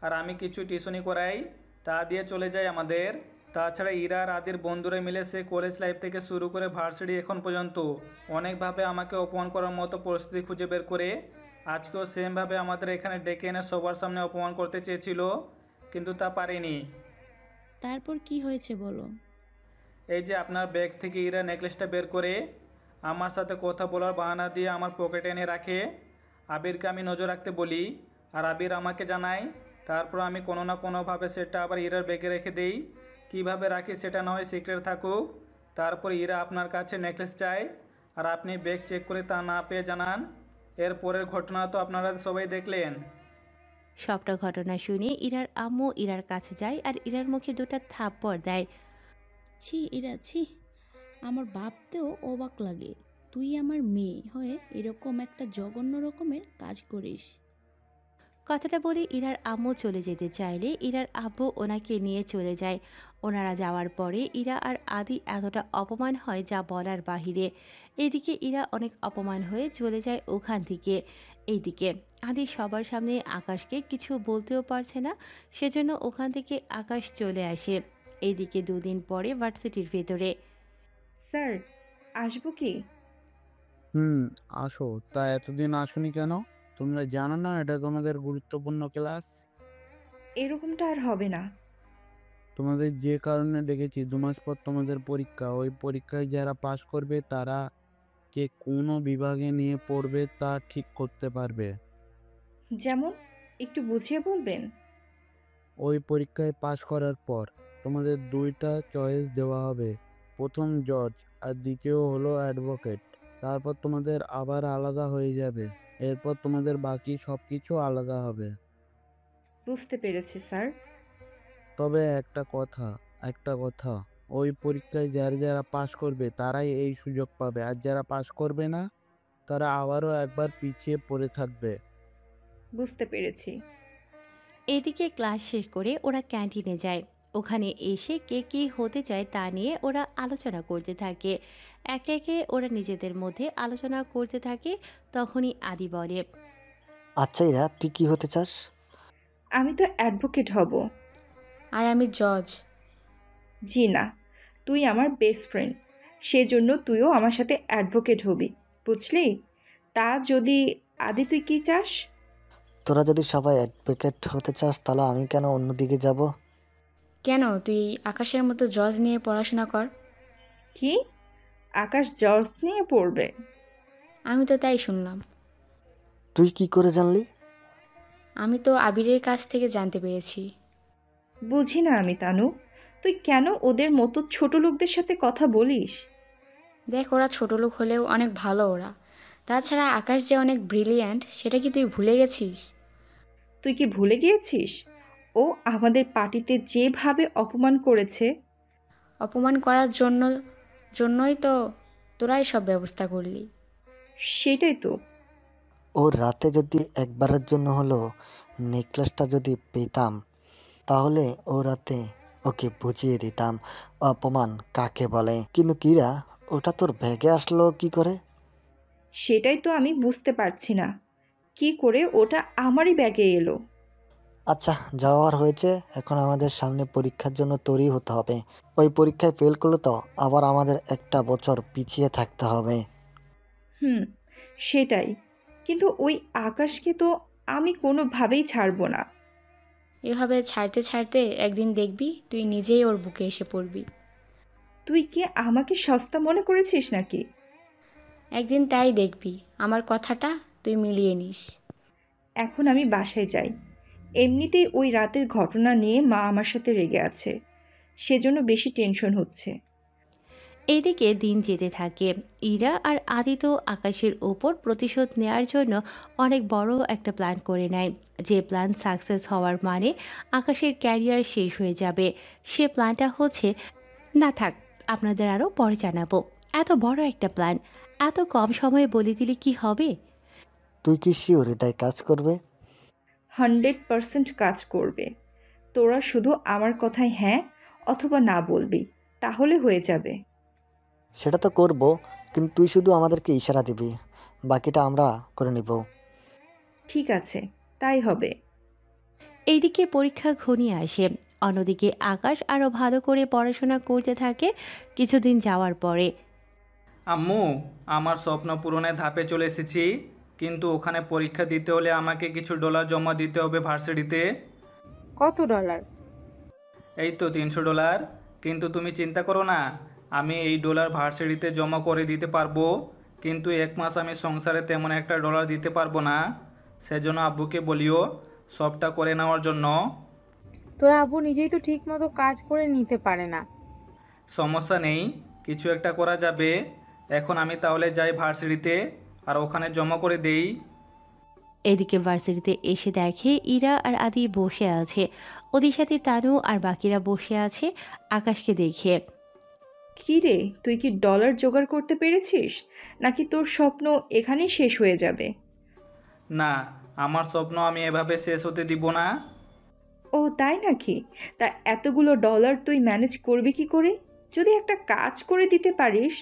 আর আমি কিছু টিউশনি করাই, তা দিয়ে চলে যায় আমাদের। তাছাড়া ইরা আর আদির বন্ধুরা মিলে সে কলেজ লাইফ থেকে শুরু করে ভার্সিটি এখন পর্যন্ত অনেকভাবে আমাকে অপমান করার মতো পরিস্থিতি খুঁজে বের করে আজকেও সেমভাবে আমাদের এখানে ডেকে এনে সবার সামনে অপমান করতে চেয়েছিল, কিন্তু তা পারেনি। তারপর কি হয়েছে বলো? এই যে আপনার ব্যাগ থেকে ইরা নেকলেসটা বের করে আমার সাথে কথা বলার বাহানা দিয়ে আমার পকেটে এনে রাখে। আবিরকে আমি নজর রাখতে বলি আর আবির আমাকে জানায়। তারপর আমি কোনো না কোনোভাবে সেটা আবার ইরার ব্যাগে রেখে দেই। কিভাবে রাখি সেটা না হয় সিক্রেট থাকুক। তারপর ইরা আপনার কাছে নেকলেস চায় আর আপনি ব্যাগ চেক করে তা না পেয়ে জানান। এরপরের ঘটনা তো আপনারা সবাই দেখলেন। সবটা ঘটনা শুনে ইরার আম্মু ইরার কাছে যায় আর ইরার মুখে দুটো থাপ্পড় দেয়। ছি এরা ছি, আমার ভাবতেও অবাক লাগে তুই আমার মেয়ে হয়ে এরকম একটা জঘন্য রকমের কাজ করিস। কথাটা বলে ইরার আম্মু চলে যেতে চাইলে ইরার আব্বু ওনাকে নিয়ে চলে যায়। ওনারা যাওয়ার পরে ইরা আর আদি এতটা অপমান হয় যা বলার বাহিরে। এদিকে ইরা অনেক অপমান হয়ে চলে যায় ওখান থেকে। এইদিকে আদি সবার সামনে আকাশকে কিছু বলতেও পারছে না, সেজন্য ওখান থেকে আকাশ চলে আসে। এইদিকে 2 দিন পরে ভার্সিটির ভেতরে। স্যার, আসবো কি? আসো। তা এতদিন আসোনি কেন? তোমরা জানো না এটা তোমাদের গুরুত্বপূর্ণ ক্লাস? এরকমটা আর হবে না। তোমাদের যে কারণে ডেকেছি, 2 মাস পর তোমাদের পরীক্ষা। ওই পরীক্ষায় যারা পাশ করবে তারা কে কোনো বিভাগে নিয়ে পড়বে তা ঠিক করতে পারবে। যেমন? একটু বুঝিয়ে বলবেন? ওই পরীক্ষায় পাশ করার পর তোমাদের 2টা চয়েস দেওয়া হবে। প্রথম জজ আর দ্বিতীয় হলো অ্যাডভোকেট। তারপর তোমাদের আবার আলাদা হয়ে যাবে। এরপর তোমাদের বাকি সব কিছু আলাদা হবে। বুঝতে পেরেছি স্যার। তবে একটা কথা, ওই পরীক্ষায় যারা যারা পাশ করবে তারাই এই সুযোগ পাবে, আর যারা পাশ করবে না তারা আবারও একবার পিছিয়ে পড়ে থাকবে। বুঝতে পেরেছি। এদিকে ক্লাস শেষ করে ওরা ক্যান্টিনে যায়। ওখানে এসে কে কী হতে চায় তা নিয়ে ওরা আলোচনা করতে থাকে। একে একে ওরা নিজেদের মধ্যে আলোচনা করতে থাকে। তখনই আদি বলে, আচ্ছা ইরা, তুই কি হতে চাস? আমি তো অ্যাডভোকেট হব। আর আমি জজ। জি না, তুই আমার বেস্ট ফ্রেন্ড, সেজন্য তুইও আমার সাথে অ্যাডভোকেট হবি, বুঝলি? তা যদি আদি তুই কি চাস? তোরা যদি সবাই অ্যাডভোকেট হতে চাস তাহলে আমি কেন অন্যদিকে যাব? কেন, তুই আকাশের মতো জজ নিয়ে পড়াশোনা কর। কি? আকাশ জজ নিয়ে পড়বে? আমি তো তাই শুনলাম। তুই কি করে জানলি? আমি তো আবিরের কাছ থেকে জানতে পেরেছি। বুঝি না আমি তানু, তুই কেন ওদের মতো ছোট লোকদের সাথে কথা বলিস? দেখ, ওরা ছোট লোক হলেও অনেক ভালো ওরা। তাছাড়া আকাশ যে অনেক ব্রিলিয়ান্ট সেটা কি তুই ভুলে গেছিস? তুই কি ভুলে গিয়েছিস ও আমাদের পার্টিতে যেভাবে অপমান করেছে? অপমান করার জন্যই তো তোরাই সব ব্যবস্থা করলি। সেটাই তো। ও রাতে যদি একবারের জন্য হলো নেকলেসটা যদি পেতাম তাহলে ও রাতে ওকে বুঝিয়ে দিতাম অপমান কাকে বলে। কিন্তু কিরা, ওটা তোর ব্যাগে আসলো কি করে? সেটাই তো আমি বুঝতে পারছি না, কি করে ওটা আমারই ব্যাগে এলো। আচ্ছা, যাওয়ার হয়েছে, এখন আমাদের সামনে পরীক্ষার জন্য তৈরি হতে হবে। ওই পরীক্ষায় ফেল করলে তো আবার আমাদের একটা বছর পিছিয়ে থাকতে হবে। সেটাই, কিন্তু ওই আকাশকে তো আমি কোনোভাবেই ছাড়বো না। এভাবে ছাড়তে ছাড়তে একদিন দেখবি তুই নিজেই ওর বুকে এসে পড়বি। তুই কি আমাকে সস্তা মনে করেছিস নাকি? একদিন তাই দেখবি, আমার কথাটা তুই মিলিয়ে নিস। এখন আমি বাসায় যাই। এমনিতেই ওই রাতের ঘটনা নিয়ে মা আমার সাথে রেগে আছে, সেজন্য বেশি টেনশন হচ্ছে। এদিকে দিন যেতে থাকে। ইরা আর আদি তো আকাশের ওপর প্রতিশোধ নেয়ার জন্য অনেক বড় একটা প্ল্যান করে নেয়। যে প্ল্যান সাকসেস হওয়ার মানে আকাশের ক্যারিয়ার শেষ হয়ে যাবে। সে প্ল্যানটা হচ্ছে, না থাক, আপনাদের আরও পরে জানাবো। এত বড় একটা প্ল্যান এত কম সময়ে বলে দিলে কি হবে? তুই কি শিওর এটাই কাজ করবে? 100% কাজ করবে। তোরা শুধু আমার কথায় হ্যাঁ অথবা না বলবি, তাহলে হয়ে যাবে। সেটা তো করব, কিন্তু তুই শুধু আমাদেরকে ইশারা দিবি, বাকিটা আমরা করে নিব। ঠিক আছে, তাই হবে। এইদিকে পরীক্ষা ঘনিয়ে আসে। অন্যদিকে আকাশ আরও ভালো করে পড়াশোনা করতে থাকে। কিছুদিন যাওয়ার পরে, আম্মু, আমার স্বপ্ন পূরণের ধাপে চলে এসেছি, কিন্তু ওখানে পরীক্ষা দিতে হলে আমাকে কিছু ডলার জমা দিতে হবে ভার্সিটিতে। কত ডলার? এই তো $300। কিন্তু তুমি চিন্তা করো না, আমি এই ডলার ভার্সিটিতে জমা করে দিতে পারবো, কিন্তু 1 মাস আমি সংসারে তেমন একটা ডলার দিতে পারবো না। সেজন্য আব্বুকে বলিও সবটা করে নেওয়ার জন্য। তোর আব্বু নিজেই তো ঠিক মতো কাজ করে নিতে পারে না। সমস্যা নেই, কিছু একটা করা যাবে। এখন আমি তাহলে যাই ভার্সিটিতে, আর ওখানে জমা করে দেই। এদিকে ভার্সিটিতে এসে দেখে ইরা আর আদি বসে আছে, ওদের সাথে তানু আর বাকিরা বসে আছে আকাশকে দেখে। কি রে, তুই কি ডলার জোগাড় করতে পেরেছিস, নাকি তোর স্বপ্ন এখানেই শেষ হয়ে যাবে? না, আমার স্বপ্ন আমি এভাবে শেষ হতে দিব না। ও তাই নাকি? তা এতগুলো ডলার তুই ম্যানেজ করবি কি করে? যদি একটা কাজ করে দিতে পারিস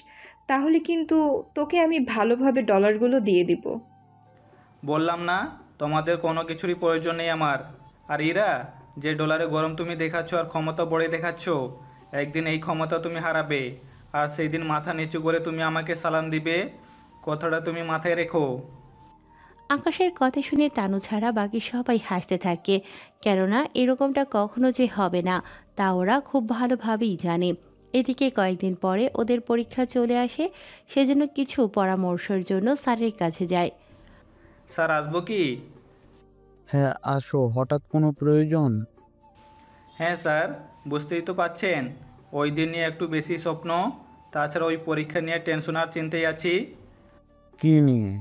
তাহলে কিন্তু তোকে আমি ভালোভাবে ডলারগুলো দিয়ে দিব। বললাম না, তোমাদের কোনো কিছুরই প্রয়োজন নেই আমার। আর ইরা, যে ডলারে গরম তুমি দেখাচ্ছ আর ক্ষমতা বড়ে দেখাচ্ছ, একদিন এই ক্ষমতা তুমি হারাবে, আর সেই দিন মাথা নিচু করে তুমি আমাকে সালাম দিবে। কথাটা তুমি মাথায় রেখো। আকাশের কথা শুনে তানু ছাড়া বাকি সবাই হাসতে থাকে, কেননা এরকমটা কখনো যে হবে না তা ওরা খুব ভালোভাবেই জানে। এদিকে কয়েকদিন পরে ওদের পরীক্ষা চলে আসে, সেজন্য কিছু পরামর্শের জন্য স্যারের কাছে যায়। স্যার, আসবো কি? হ্যাঁ আসো, হঠাৎ কোনো প্রয়োজন? হ্যাঁ স্যার, বুঝতেই তো পাচ্ছেন, ওই দিন নিয়ে একটু বেশি স্বপ্ন। তাছাড়া ওই পরীক্ষা নিয়ে টেনশন আর চিন্তায় আছি। কি নিয়ে?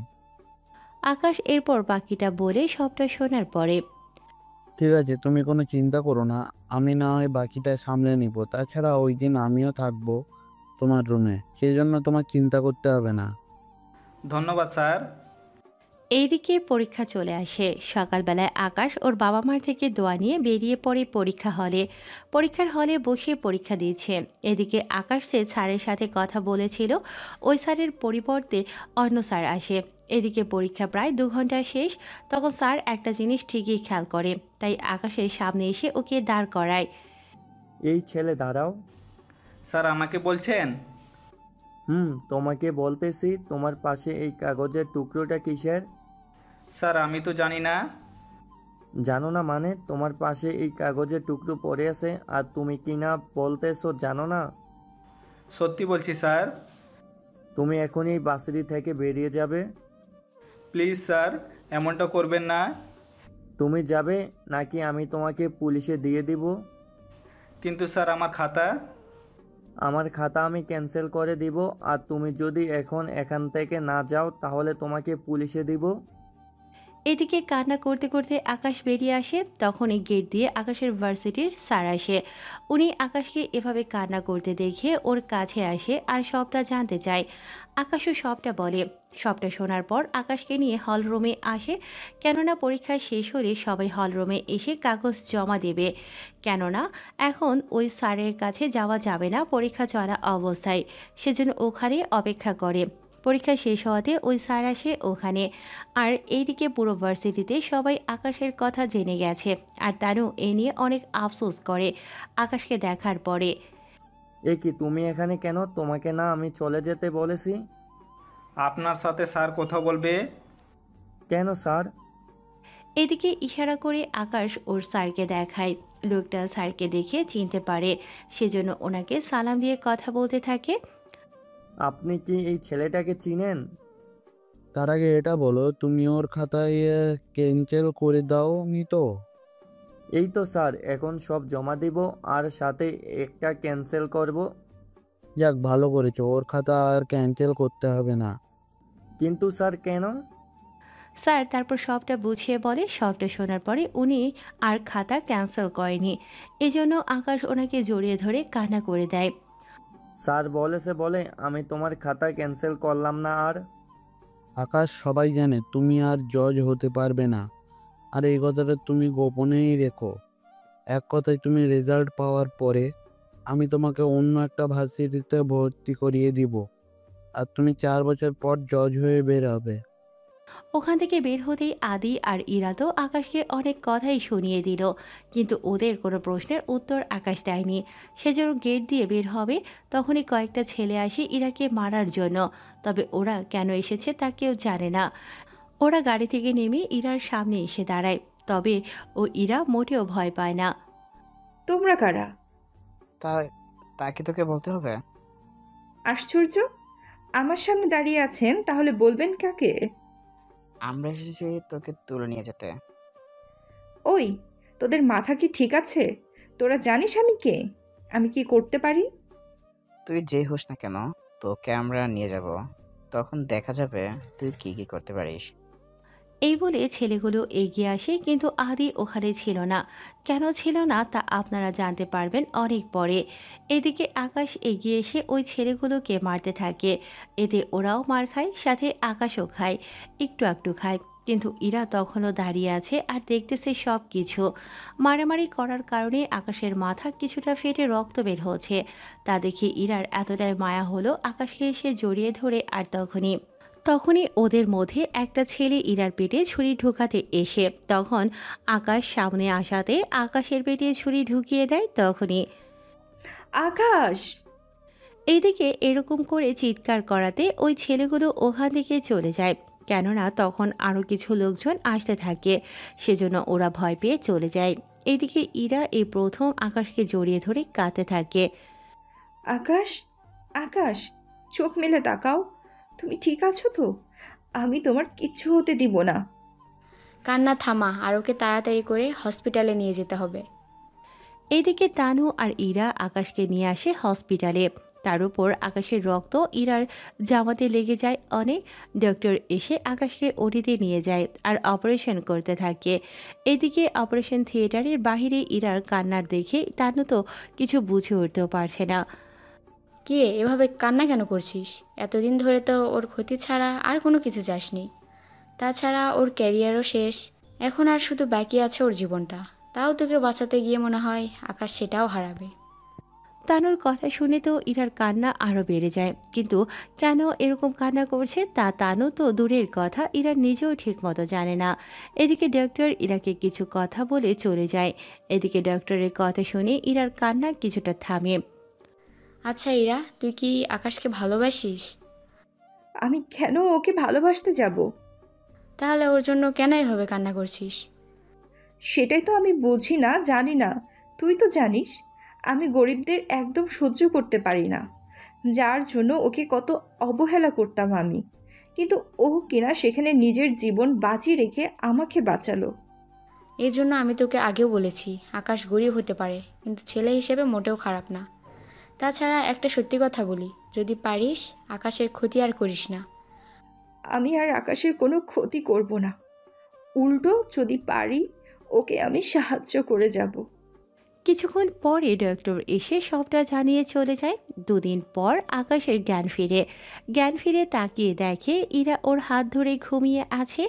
আকাশ এরপর বাকিটা বলে সবটা শোনার পরে, ঠিক আছে, তুমি কোনো চিন্তা করো না, আমি না হয় বাকিটা সামলে নিব। তাছাড়া ওই দিন আমিও থাকবো তোমার রুমে, সেই জন্য তোমার চিন্তা করতে হবে না। ধন্যবাদ স্যার। এইদিকে পরীক্ষা চলে আসে। সকালবেলায় আকাশ ওর বাবা মার থেকে দোয়া নিয়ে বেরিয়ে পড়ে পরীক্ষা হলে। পরীক্ষার হলে বসে পরীক্ষা দিয়েছে। এদিকে আকাশ যে স্যারের সাথে কথা বলেছিল, ওই স্যারের পরিবর্তে অন্য স্যার আসে। এদিকে পরীক্ষা প্রায় 2 ঘন্টা শেষ। তখন স্যার একটা জিনিস ঠিকই খেয়াল করে, তাই আকাশের সামনে এসে ওকে দাঁড় করায়। এই ছেলে দাঁড়াও। স্যার, আমাকে বলছেন? তোমাকে বলতেছি, তোমার পাশে এই কাগজের টুকরোটা কিসের? স্যার, আমি তো জানি না। জানো না মানে? তোমার পাশে এই কাগজের টুকরো পড়ে আছে আর তুমি কি না বলতেছো জানো না? সত্যি বলছি স্যার। তুমি এখনই ভার্সিটি থেকে বেরিয়ে যাবে। প্লিজ স্যার, এমনটা করবেন না। তুমি যাবে নাকি আমি তোমাকে পুলিশে দিয়ে দিব? কিন্তু স্যার, আমার খাতা। আমার খাতা আমি ক্যান্সেল করে দিব, আর তুমি যদি এখন এখান থেকে না যাও তাহলে তোমাকে পুলিশে দিব। এদিকে কান্না করতে করতে আকাশ বেরিয়ে আসে। তখনই গেট দিয়ে আকাশের ভার্সিটির স্যার আসে। উনি আকাশকে এভাবে কান্না করতে দেখে ওর কাছে আসে আর সবটা জানতে চায়। আকাশও সবটা বলে। সবটা শোনার পর আকাশকে নিয়ে হলরুমে আসে, কেননা পরীক্ষা শেষ হলে সবাই হলরুমে এসে কাগজ জমা দেবে। কেননা এখন ওই স্যারের কাছে যাওয়া যাবে না পরীক্ষা চলা অবস্থায়, সেজন্য ওখানে অপেক্ষা করে। পরীক্ষা শেষ হওয়াতে ওই স্যার আসে ওখানে। আর এইদিকে পুরো ভার্সিটিতে সবাই আকাশের কথা জেনে গেছে, আর তারও এ নিয়ে অনেক আফসোস করে আকাশকে দেখার পরে। এ কি, তুমি এখানে কেন? তোমাকে না আমি চলে যেতে বলেছি? আপনার সাথে স্যার কথা বলবে। কেন স্যার? এদিকে ইশারা করে আকাশ ওর স্যারকে দেখায়। লোকটা স্যারকে দেখে চিনতে পারে, সেজন্য ওনাকে সালাম দিয়ে কথা বলতে থাকে। আপনি কি এই ছেলেটাকে চিনেন? তার আগে এটা বলো, তুমি ওর খাতায় ক্যান্সেল করে দাও নি তো? এই তো স্যার, এখন সব জমা দিব আর সাথে একটা ক্যান্সেল করব। যাক, ভালো করেছো, ওর খাতা আর ক্যান্সেল করতে হবে না। কিন্তু স্যার কেন? স্যার তারপর সবটা বুঝিয়ে বলে। সবটা শোনার পরে উনি আর খাতা ক্যান্সেল করেনি, এজন্য আকাশ ওনাকে জড়িয়ে ধরে কান্না করে দেয়। স্যার বলেছে বলে আমি তোমার খাতা ক্যান্সেল করলাম না। আর আকাশ, সবাই জানে তুমি আর জজ হতে পারবে না, আর এই কথাটা তুমি গোপনেই রেখো। এক কথায়, তুমি রেজাল্ট পাওয়ার পরে আমি তোমাকে অন্য একটা ভার্সিটিতে ভর্তি করিয়ে দিব, আর তুমি 4 বছর পর জজ হয়ে বের হবে। ওখান থেকে বের হতেই আদি আর ইরা তো আকাশকে অনেক কথাই শুনিয়ে দিল, কিন্তু ওদের কোনো প্রশ্নের উত্তর আকাশ দেয়নি। সেজন্য গেট দিয়ে বের হবে, তখনই কয়েকটা ছেলে আসে ইরাকে মারার জন্য। তবে ওরা কেন এসেছে তা কেউ জানে না। ওরা গাড়ি থেকে নেমে ইরার সামনে এসে দাঁড়ায়, তবে ও ইরা মোটেও ভয় পায় না। তোমরা কারা? তা তা কি তোকে বলতে হবে? আশ্চর্য, আমার সামনে দাঁড়িয়ে আছেন, তাহলে বলবেন কাকে? আমরা এসেছি তোকে তুলে নিয়ে যেতে। ওই, তোদের মাথা কি ঠিক আছে? তোরা জানিস আমি কে, আমি কি করতে পারি? তুই যে হোস না কেন, তোকে আমরা নিয়ে যাব, তখন দেখা যাবে তুই কি কি করতে পারিস। এই বলে ছেলেগুলো এগিয়ে আসে, কিন্তু আদি ওখানে ছিল না। কেন ছিল না তা আপনারা জানতে পারবেন অনেক পরে। এদিকে আকাশ এগিয়ে এসে ওই ছেলেগুলোকে মারতে থাকে। এতে ওরাও মার খায়, সাথে আকাশও খায়, একটু একটু খায়। কিন্তু ইরা তখনও দাঁড়িয়ে আছে আর দেখতেছে সব কিছু। মারামারি করার কারণে আকাশের মাথা কিছুটা ফেটে রক্ত বের হচ্ছে। তা দেখে ইরার এতটাই মায়া হলো, আকাশকে এসে জড়িয়ে ধরে। আর তখনই ওদের মধ্যে একটা ছেলে ইরার পেটে ছুরি ঢোকাতে এসে তখন আকাশ সামনে আসাতে আকাশের পেটে ছুরি ঢুকিয়ে দেয়। তখনই আকাশ! এইদিকে এরকম করে চিৎকার করাতে ওই ছেলেগুলো ওখান থেকে চলে যায়, কেননা তখন আরও কিছু লোকজন আসতে থাকে, সেজন্য ওরা ভয় পেয়ে চলে যায়। এইদিকে ইরা এই প্রথম আকাশকে জড়িয়ে ধরে কাঁদতে থাকে। আকাশ, আকাশ, চোখ মেলে তাকাও, তুমি ঠিক আছো তো? আমি তোমার কিচ্ছু হতে দিব না। কান্না থামা, আর ওকে তাড়াতাড়ি করে হসপিটালে নিয়ে যেতে হবে। এদিকে তানু আর ইরা আকাশকে নিয়ে আসে হসপিটালে। তার উপর আকাশের রক্ত ইরার জামাতে লেগে যায় অনেক। ডক্টর এসে আকাশকে ওটিতে নিয়ে যায় আর অপারেশন করতে থাকে। এদিকে অপারেশন থিয়েটারের বাহিরে ইরার কান্নার দেখে তানু তো কিছু বুঝে উঠতেও পারছে না। কি রে, এভাবে কান্না কেন করছিস? এতদিন ধরে তো ওর ক্ষতি ছাড়া আর কোনো কিছু চাসনি। তাছাড়া ওর ক্যারিয়ারও শেষ, এখন আর শুধু বাকি আছে ওর জীবনটা। তাও তোকে বাঁচাতে গিয়ে মনে হয় আকাশ সেটাও হারাবে। তানুর কথা শুনে তো ইরার কান্না আরও বেড়ে যায়, কিন্তু কেন এরকম কান্না করছে তা তানু তো দূরের কথা, ইরা নিজেও ঠিকমতো জানে না। এদিকে ডক্টর ইরাকে কিছু কথা বলে চলে যায়। এদিকে ডক্টরের কথা শুনে ইরার কান্না কিছুটা থামে। আচ্ছা ইরা, তুই কি আকাশকে ভালোবাসিস? আমি কেন ওকে ভালোবাসতে যাব? তাহলে ওর জন্য কেন এভাবে কান্না করছিস? সেটাই তো আমি বুঝি না, জানি না। তুই তো জানিস আমি গরিবদের একদম সহ্য করতে পারি না, যার জন্য ওকে কত অবহেলা করতাম আমি। কিন্তু ও কিনা সেখানে নিজের জীবন বাজি রেখে আমাকে বাঁচালো। এই জন্য আমি তোকে আগেও বলেছি, আকাশ গরিব হতে পারে কিন্তু ছেলে হিসেবে মোটেও খারাপ না। তাছাড়া একটা সত্যি কথা বলি, যদি পারিস আকাশের ক্ষতি আর করিস না। আমি আর আকাশের কোনো ক্ষতি করব না, উল্টো যদি পারি ওকে আমি সাহায্য করে যাব। কিছুক্ষণ পরে ডক্টর এসে সবটা জানিয়ে চলে যায়। দুদিন পর আকাশের জ্ঞান ফিরে তাকিয়ে দেখে ইরা ওর হাত ধরে ঘুমিয়ে আছে।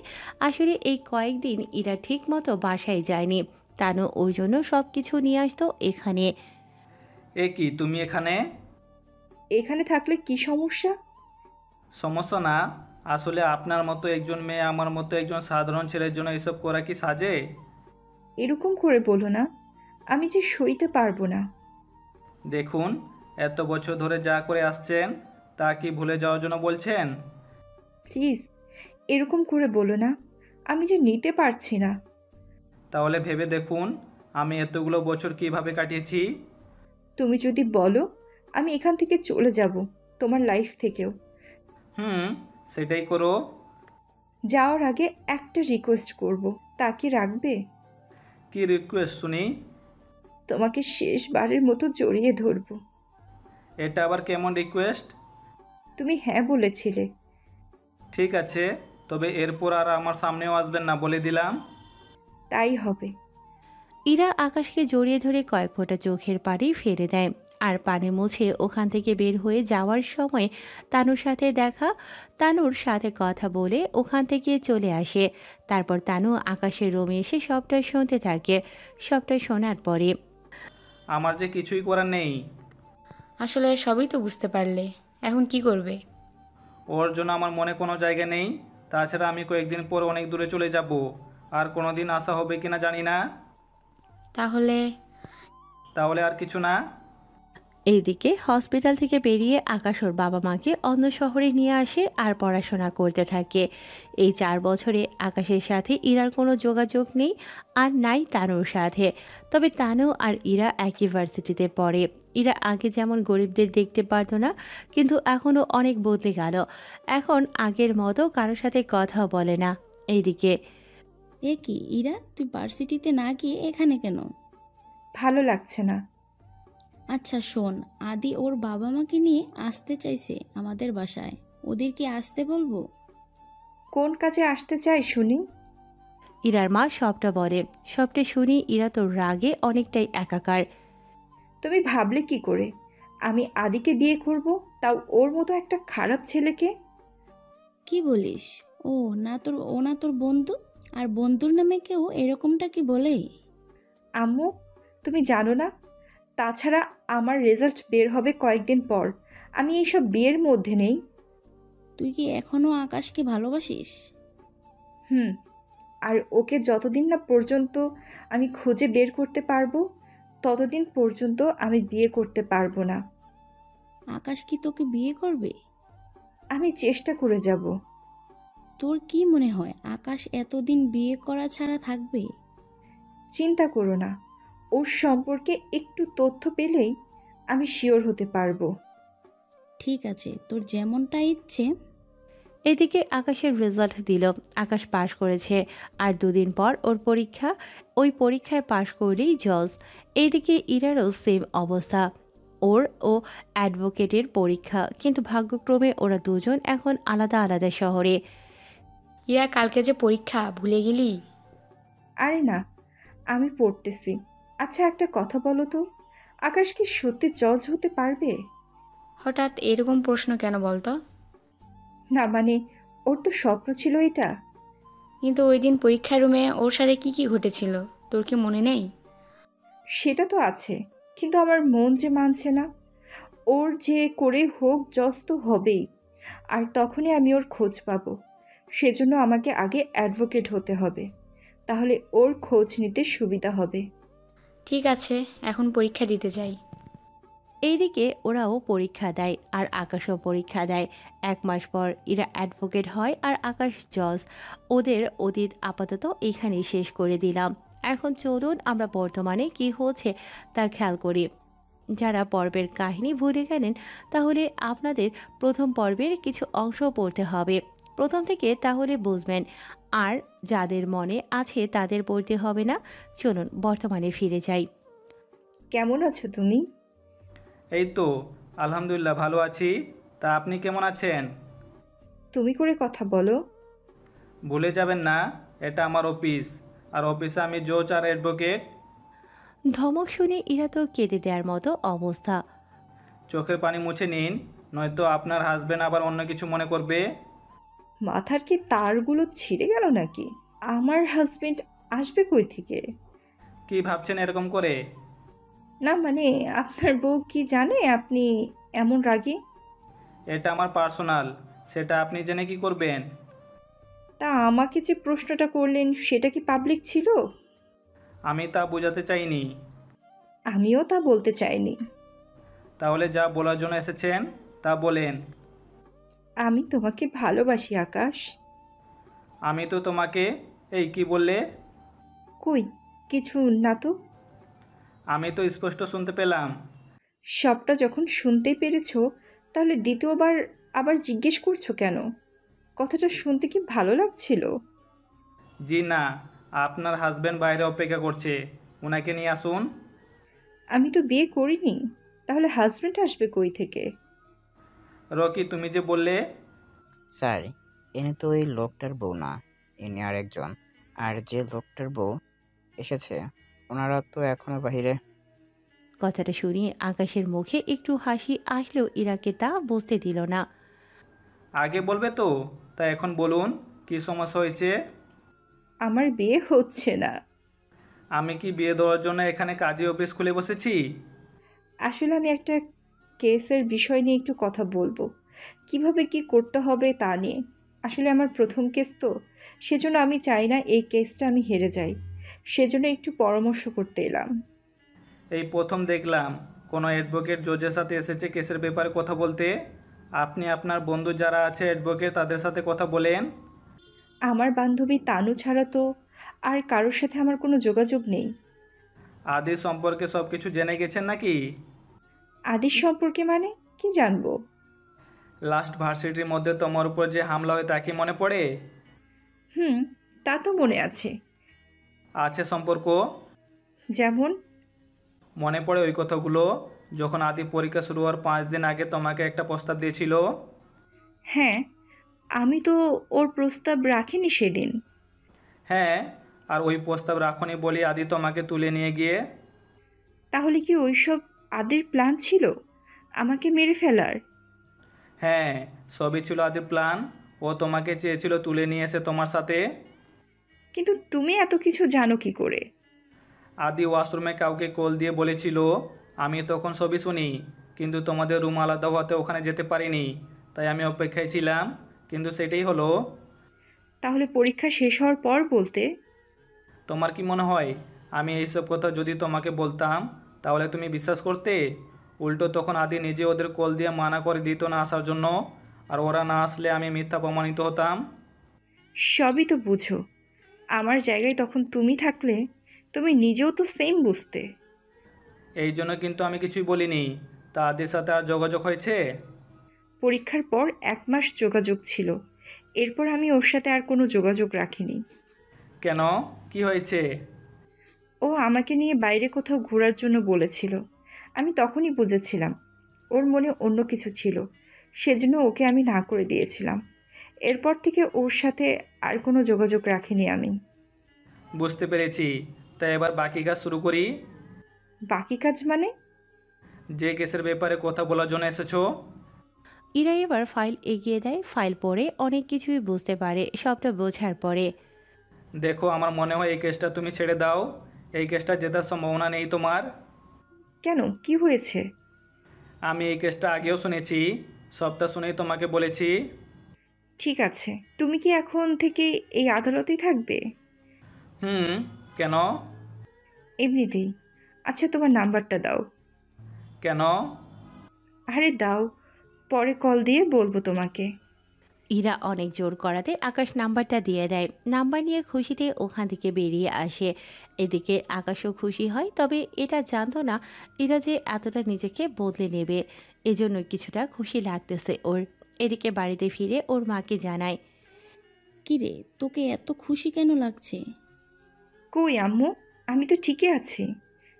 আসলে এই কয়েকদিন ইরা ঠিক মতো বাসায় যায়নি, তানু ওর জন্য সব কিছু নিয়ে আসতো এখানে। এ কি, তুমি এখানে? এখানে থাকলে কি সমস্যা? সমস্যা না, আসলে আপনার মতো একজন মেয়ে আমার মতো একজন সাধারণ ছেলের জন্য এসব করা কি সাজে? এরকম করে বলো না, আমি যে সইতে পারবো না। দেখুন, এত বছর ধরে যা করে আসছেন তা কি ভুলে যাওয়ার জন্য বলছেন? প্লিজ এরকম করে বলো না, আমি যে নিতে পারছি না। তাহলে ভেবে দেখুন আমি এতগুলো বছর কিভাবে কাটিয়েছি। তুমি যদি বলো আমি এখান থেকে চলে যাব, তোমার লাইফ থেকেও। সেটাই করো। যাওয়ার আগে একটা রিকোয়েস্ট করব, তা কি রাখবে? কি রিকোয়েস্ট শুনি? তোমাকে শেষবারের মতো জড়িয়ে ধরবো। এটা আবার কেমন রিকোয়েস্ট? তুমি হ্যাঁ বলেছিলে। ঠিক আছে, তবে এরপর আর আমার সামনেও আসবেন না, বলে দিলাম। তাই হবে। ইরা আকাশকে জড়িয়ে ধরে কয়েক ফোঁটা চোখের পানি ফেলে দেয় আর পানি মুছে ওখান থেকে বের হয়ে যাওয়ার সময় তানুর সাথে দেখা, তানুর সাথে কথা বলে ওখান থেকে চলে আসে। তারপর তানু আকাশের রুমে এসে সবটা শুনতে থাকে। সবটা শোনার পরে আমার যে কিছুই করার নেই। আসলে সবই তো বুঝতে পারলে, এখন কি করবে? ওর জন্য আমার মনে কোনো জায়গা নেই। তাছাড়া আমি কয়েকদিন পর অনেক দূরে চলে যাব, আর কোনো দিন আসা হবে কিনা জানি না। তাহলে আর কিছু না। এইদিকে হসপিটাল থেকে বেরিয়ে আকাশ ওর বাবা মাকে অন্য শহরে নিয়ে আসে আর পড়াশোনা করতে থাকে। এই 4 বছরে আকাশের সাথে ইরার কোনো যোগাযোগ নেই, আর নাই তানুর সাথে। তবে তানু আর ইরা একই ভার্সিটিতে পড়ে। ইরা আগে যেমন গরিবদের দেখতে পারতো না, কিন্তু এখনও অনেক বদলে গেল। এখন আগের মতো কারোর সাথে কথাও বলে না। এইদিকে এ কি ইরা, তুই ভার্সিটিতে না গিয়ে এখানে কেন? ভালো লাগছে না। আচ্ছা শোন, আদি ওর বাবা মাকে নিয়ে আসতে চাইছে আমাদের বাসায়, ওদের কি আসতে বলবো? কোন কাজে আসতে চাই শুনি? ইরার মা সবটা বলে। সবটা শুনি ইরা তো রাগে অনেকটাই একাকার। তুমি ভাবলে কি করে আমি আদিকে বিয়ে করব, তাও ওর মতো একটা খারাপ ছেলেকে? কি বলিস? ও না তোর বন্ধু, আর বন্ধুর নামে কেউ এরকমটা কি বলে? আম্মু, তুমি জানো না? তাছাড়া আমার রেজাল্ট বের হবে কয়েকদিন পর। আমি এইসব বিয়ের মধ্যে নেই। তুই কি এখনো আকাশকে ভালোবাসিস? হুম, আর ওকে যতদিন না পর্যন্ত আমি খুঁজে বের করতে পারবো, ততদিন পর্যন্ত আমি বিয়ে করতে পারবো না। আকাশ কি তোকে বিয়ে করবে? আমি চেষ্টা করে যাব। তোর কি মনে হয় আকাশ এতদিন বিয়ে করা ছাড়া থাকবে? চিন্তা করো না, ওর সম্পর্কে একটু তথ্য পেলেই আমি শিওর হতে পারবো। ঠিক আছে, তোর যেমনটা ইচ্ছে। এদিকে আকাশের রেজাল্ট দিল। আকাশ পাশ করেছে, আর 2 দিন পর ওর পরীক্ষা। ওই পরীক্ষায় পাশ করলেই জজ। এইদিকে ইরারও সেম অবস্থা। ওর ও অ্যাডভোকেটের পরীক্ষা, কিন্তু ভাগ্যক্রমে ওরা দুজন এখন আলাদা আলাদা শহরে। ইরা, কালকে যে পরীক্ষা ভুলে গেলি? আরে না, আমি পড়তেছি। আচ্ছা একটা কথা বলো তো, আকাশ কি সত্যি জজ হতে পারবে? হঠাৎ এরকম প্রশ্ন কেন বলতো? না মানে, ওর তো স্বপ্ন ছিল এটা। কিন্তু ওই দিন পরীক্ষার রুমে ওর সাথে কি কি ঘটেছিল তোর কি মনে নেই? সেটা তো আছে, কিন্তু আমার মন যে মানছে না। ওর যে করে হোক জজ তো হবেই, আর তখনই আমি ওর খোঁজ পাবো। সেজন্য আমাকে আগে অ্যাডভোকেট হতে হবে, তাহলে ওর খোঁজ নিতে সুবিধা হবে। ঠিক আছে, এখন পরীক্ষা দিতে যাই। এইদিকে ওরাও পরীক্ষা দেয় আর আকাশও পরীক্ষা দেয়। 1 মাস পর এরা অ্যাডভোকেট হয় আর আকাশ জজ। ওদের অতীত আপাতত এখানেই শেষ করে দিলাম। এখন চলুন আমরা বর্তমানে কি হচ্ছে তা খেয়াল করি। যারা পর্বের কাহিনী ভুলে গেলেন, তাহলে আপনাদের প্রথম পর্বের কিছু অংশ পড়তে হবে প্রথম থেকে, তাহলে বুঝবেন। আর যাদের মনে আছে তাদের পড়তে হবে না। চলুন বর্তমানে ফিরে যাই। কেমন আছো তুমি? এই তো আলহামদুলিল্লাহ ভালো আছি। তা আপনি কেমন আছেন? তুমি করে কথা বলো। ভুলে যাবেন না, এটা আমার অফিস, আর অফিসে আমি জজ আর অ্যাডভোকেট। ধমক শুনে ইরা তো কেঁদে দেওয়ার মতো অবস্থা। চোখের পানি মুছে নিন, নয়তো আপনার হাজবেন্ড আবার অন্য কিছু মনে করবে। মাথার কি তারগুলো ছিঁড়ে গেল নাকি? আমার হাজবেন্ড আসবে কই থেকে? কি ভাবছেন এরকম করে? না মানে, আপনার বউ কি জানে আপনি এমন রাগী? এটা আমার পার্সোনাল, সেটা আপনি জেনে কি করবেন? তা আমাকে যে প্রশ্নটা করলেন সেটা কি পাবলিক ছিল? আমি তা বোঝাতে চাইনি। আমিও তা বলতে চাইনি। তাহলে যা বলার জন্য এসেছেন তা বলেন। আমি তোমাকে ভালোবাসি আকাশ। আমি তো তোমাকে, এই কি বললে? কই কিছু না তো। আমি তো স্পষ্ট শুনতে পেলাম। সবটা যখন শুনতেই পেরেছো, তাহলে দ্বিতীয়বার আবার জিজ্ঞেস করছো কেন? কথাটা শুনতে কি ভালো লাগছিল? জি না, আপনার হাজবেন্ড বাইরে অপেক্ষা করছে, ওনাকে নিয়ে আসুন। আমি তো বিয়ে করিনি, তাহলে হাজবেন্ড আসবে কই থেকে? রকি, তুমি যে বললে। স্যার, ইনি তো ওই লোকটার বউ না, ইনি আর একজন। আর যে লোকটার বউ এসেছে, ওনারা তো এখনো বাহিরে। কথাটা শুনিয়ে আকাশের মুখে একটু হাসি আসলেও ইরাকে তা বুঝতে দিল না। আগে বলবে তো, তা এখন বলুন কি সমস্যা হয়েছে? আমার বিয়ে হচ্ছে না। আমি কি বিয়ে দেওয়ার জন্য এখানে কাজী অফিস খুলে বসেছি? আসলে আমি একটা কেসের বিষয় নিয়ে একটু কথা বলবো, কিভাবে কি করতে হবে তা নিয়ে। আসলে আমার প্রথম কেস তো, সেজন্য আমি চাই না এই কেসটা আমি হেরে যাই। সেজন্য একটু পরামর্শ করতে এলাম। এই প্রথম দেখলাম কোনো অ্যাডভোকেট জজের সাথে এসেছে কেসের ব্যাপারে কথা বলতে। আপনি আপনার বন্ধু যারা আছে অ্যাডভোকেট তাদের সাথে কথা বলেন। আমার বান্ধবী তানু ছাড়া তো আর কারোর সাথে আমার কোনো যোগাযোগ নেই। আদি সম্পর্কে সব কিছু জেনে গেছেন নাকি? আদির সম্পর্কে মানে কি জানবো? লাস্ট ভার্সিটির মধ্যে তোমার উপর যে হামলা হয় তা কি মনে পড়ে? হুম, তা তো মনে আছে। আছে সম্পর্ক? যেমন? মনে পড়ে ওই কথাগুলো যখন আদি পরীক্ষা শুরু হওয়ার 5 দিন আগে তোমাকে একটা প্রস্তাব দিয়েছিল? হ্যাঁ, আমি তো ওর প্রস্তাব রাখিনি সেদিন। হ্যাঁ, আর ওই প্রস্তাব রাখনি বলে আদি তোমাকে তুলে নিয়ে গিয়ে। তাহলে কি ওইসব আদির প্ল্যান ছিল আমাকে মেরে ফেলার? হ্যাঁ, সবই ছিল আদির প্ল্যান। ও তোমাকে চেয়েছিল তুলে নিয়ে এসে তোমার সাথে। কিন্তু তুমি এত কিছু জানো কি করে? আদি ওয়াশরুমে কাউকে কল দিয়ে বলেছিল। আমি তখন সবই শুনি, কিন্তু তোমাদের রুম আলাদা হওয়াতে ওখানে যেতে পারিনি। তাই আমি অপেক্ষায় ছিলাম, কিন্তু সেটাই হলো। তাহলে পরীক্ষা শেষ হওয়ার পর বলতে। তোমার কি মনে হয় আমি এইসব কথা যদি তোমাকে বলতাম তাহলে তুমি বিশ্বাস করতে? উল্টো তখন আদি নিজে ওদের কল দিয়ে মানা করে দিত না আসার জন্য, আর ওরা না আসলে আমি মিথ্যা প্রমাণিত হতাম। সবই তো বুঝো। আমার জায়গায় তখন তুমি থাকলে তুমি নিজেও তো সেম বুঝতে। এই জন্য কিন্তু আমি কিছুই বলিনি। তা আদির সাথে আর যোগাযোগ হয়েছে? পরীক্ষার পর 1 মাস যোগাযোগ ছিল, এরপর আমি ওর সাথে আর কোনো যোগাযোগ রাখিনি। কেন, কি হয়েছে? ও আমাকে নিয়ে বাইরে কোথাও ঘোরার জন্য বলেছিল। আমি তখনই বুঝেছিলাম ওর মনে অন্য কিছু ছিল, সেজন্য ওকে আমি না করে দিয়েছিলাম। এরপর থেকে ওর সাথে আর কোনো যোগাযোগ রাখিনি আমি। বুঝতে পেরেছি। তাই এবার বাকি কাজ শুরু করি। বাকি কাজ মানে? যে কেসের ব্যাপারে কথা বলার জন্য এসেছো। ইরা এবার ফাইল এগিয়ে দেয়। ফাইল পড়ে অনেক কিছুই বুঝতে পারে। সবটা বোঝার পরে দেখো, আমার মনে হয় এই কেসটা তুমি ছেড়ে দাও। এই কেসটা জেতার সম্ভাবনা নেই তোমার। কেন, কি হয়েছে? আমি এই কেসটা আগেও শুনেছি, সবটা শুনেই তোমাকে বলেছি। ঠিক আছে, তুমি কি এখন থেকে এই আদালতেই থাকবে? হুম, কেন? এমনিতেই। আচ্ছা, তোমার নাম্বারটা দাও। কেন? আরে দাও, পরে কল দিয়ে বলবো তোমাকে। ইরা অনেক জোর করাতে আকাশ নাম্বারটা দিয়ে দেয়। নাম্বার নিয়ে খুশিতে ওখান থেকে বেরিয়ে আসে। এদিকে আকাশও খুশি হয়, তবে এটা জানতো না ইরা যে এতটা নিজেকে বদলে নেবে। এজন্য কিছুটা খুশি লাগতেছে ওর। এদিকে বাড়িতে ফিরে ওর মাকে জানায়। কিরে, তোকে এত খুশি কেন লাগছে? কই আম্মু, আমি তো ঠিকই আছি।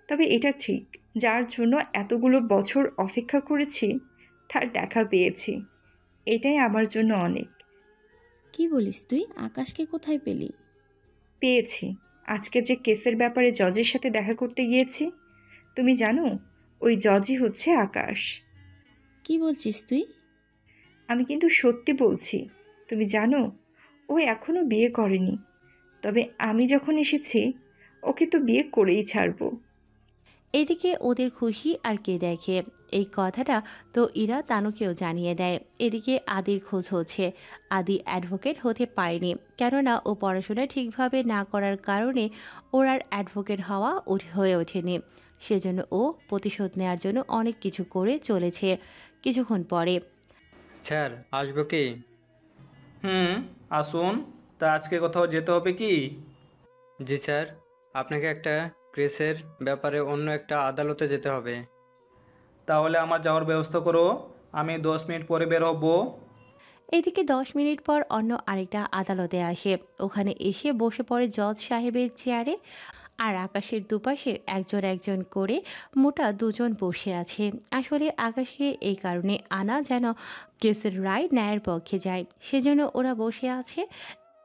তবে এটা ঠিক, যার জন্য এতগুলো বছর অপেক্ষা করেছি তার দেখা পেয়েছি, এটাই আমার জন্য অনেক। কি বলিস তুই? আকাশকে কোথায় পেলি? পেয়েছি, আজকে যে কেসের ব্যাপারে জজের সাথে দেখা করতে গিয়েছি। তুমি জানো ওই জজই হচ্ছে আকাশ। কি বলছিস তুই? আমি কিন্তু সত্যি বলছি। তুমি জানো ও এখনো বিয়ে করেনি, তবে আমি যখন এসেছি ওকে তো বিয়ে করেই ছাড়বো। এদিকে ওদের খুশি আর কে দেখে, এই কথাটা তো ইরা তানুকেও জানিয়ে দেয়। এদিকে আদির খোঁজ হচ্ছে। আদি অ্যাডভোকেট হতে পারেনি, কেননা ও পড়াশোনা ঠিকভাবে না করার কারণে ওর আর অ্যাডভোকেট হওয়া হয়ে ওঠেনি। সেজন্য ও প্রতিশোধ নেওয়ার জন্য অনেক কিছু করে চলেছে। কিছুক্ষণ পরে স্যার, আসবো কি? হুম, আসুন। তা আজকে কোথাও যেতে হবে কি? জি স্যার, আপনাকে একটা কেসের ব্যাপারে অন্য একটা আদালতে যেতে হবে। তাহলে আমার যাওয়ার ব্যবস্থা করো, আমি 10 মিনিট পরে বের হবো। এদিকে 10 মিনিট পর অন্য আরেকটা আদালতে আসে। ওখানে এসে বসে পড়ে জজ সাহেবের চেয়ারে। আর আকাশের দুপাশে একজন একজন করে মোটা দুজন বসে আছে। আসলে আকাশকে এই কারণে আনা যেন কেসের রায় ন্যায়ের পক্ষে যায়, সেজন্য ওরা বসে আছে।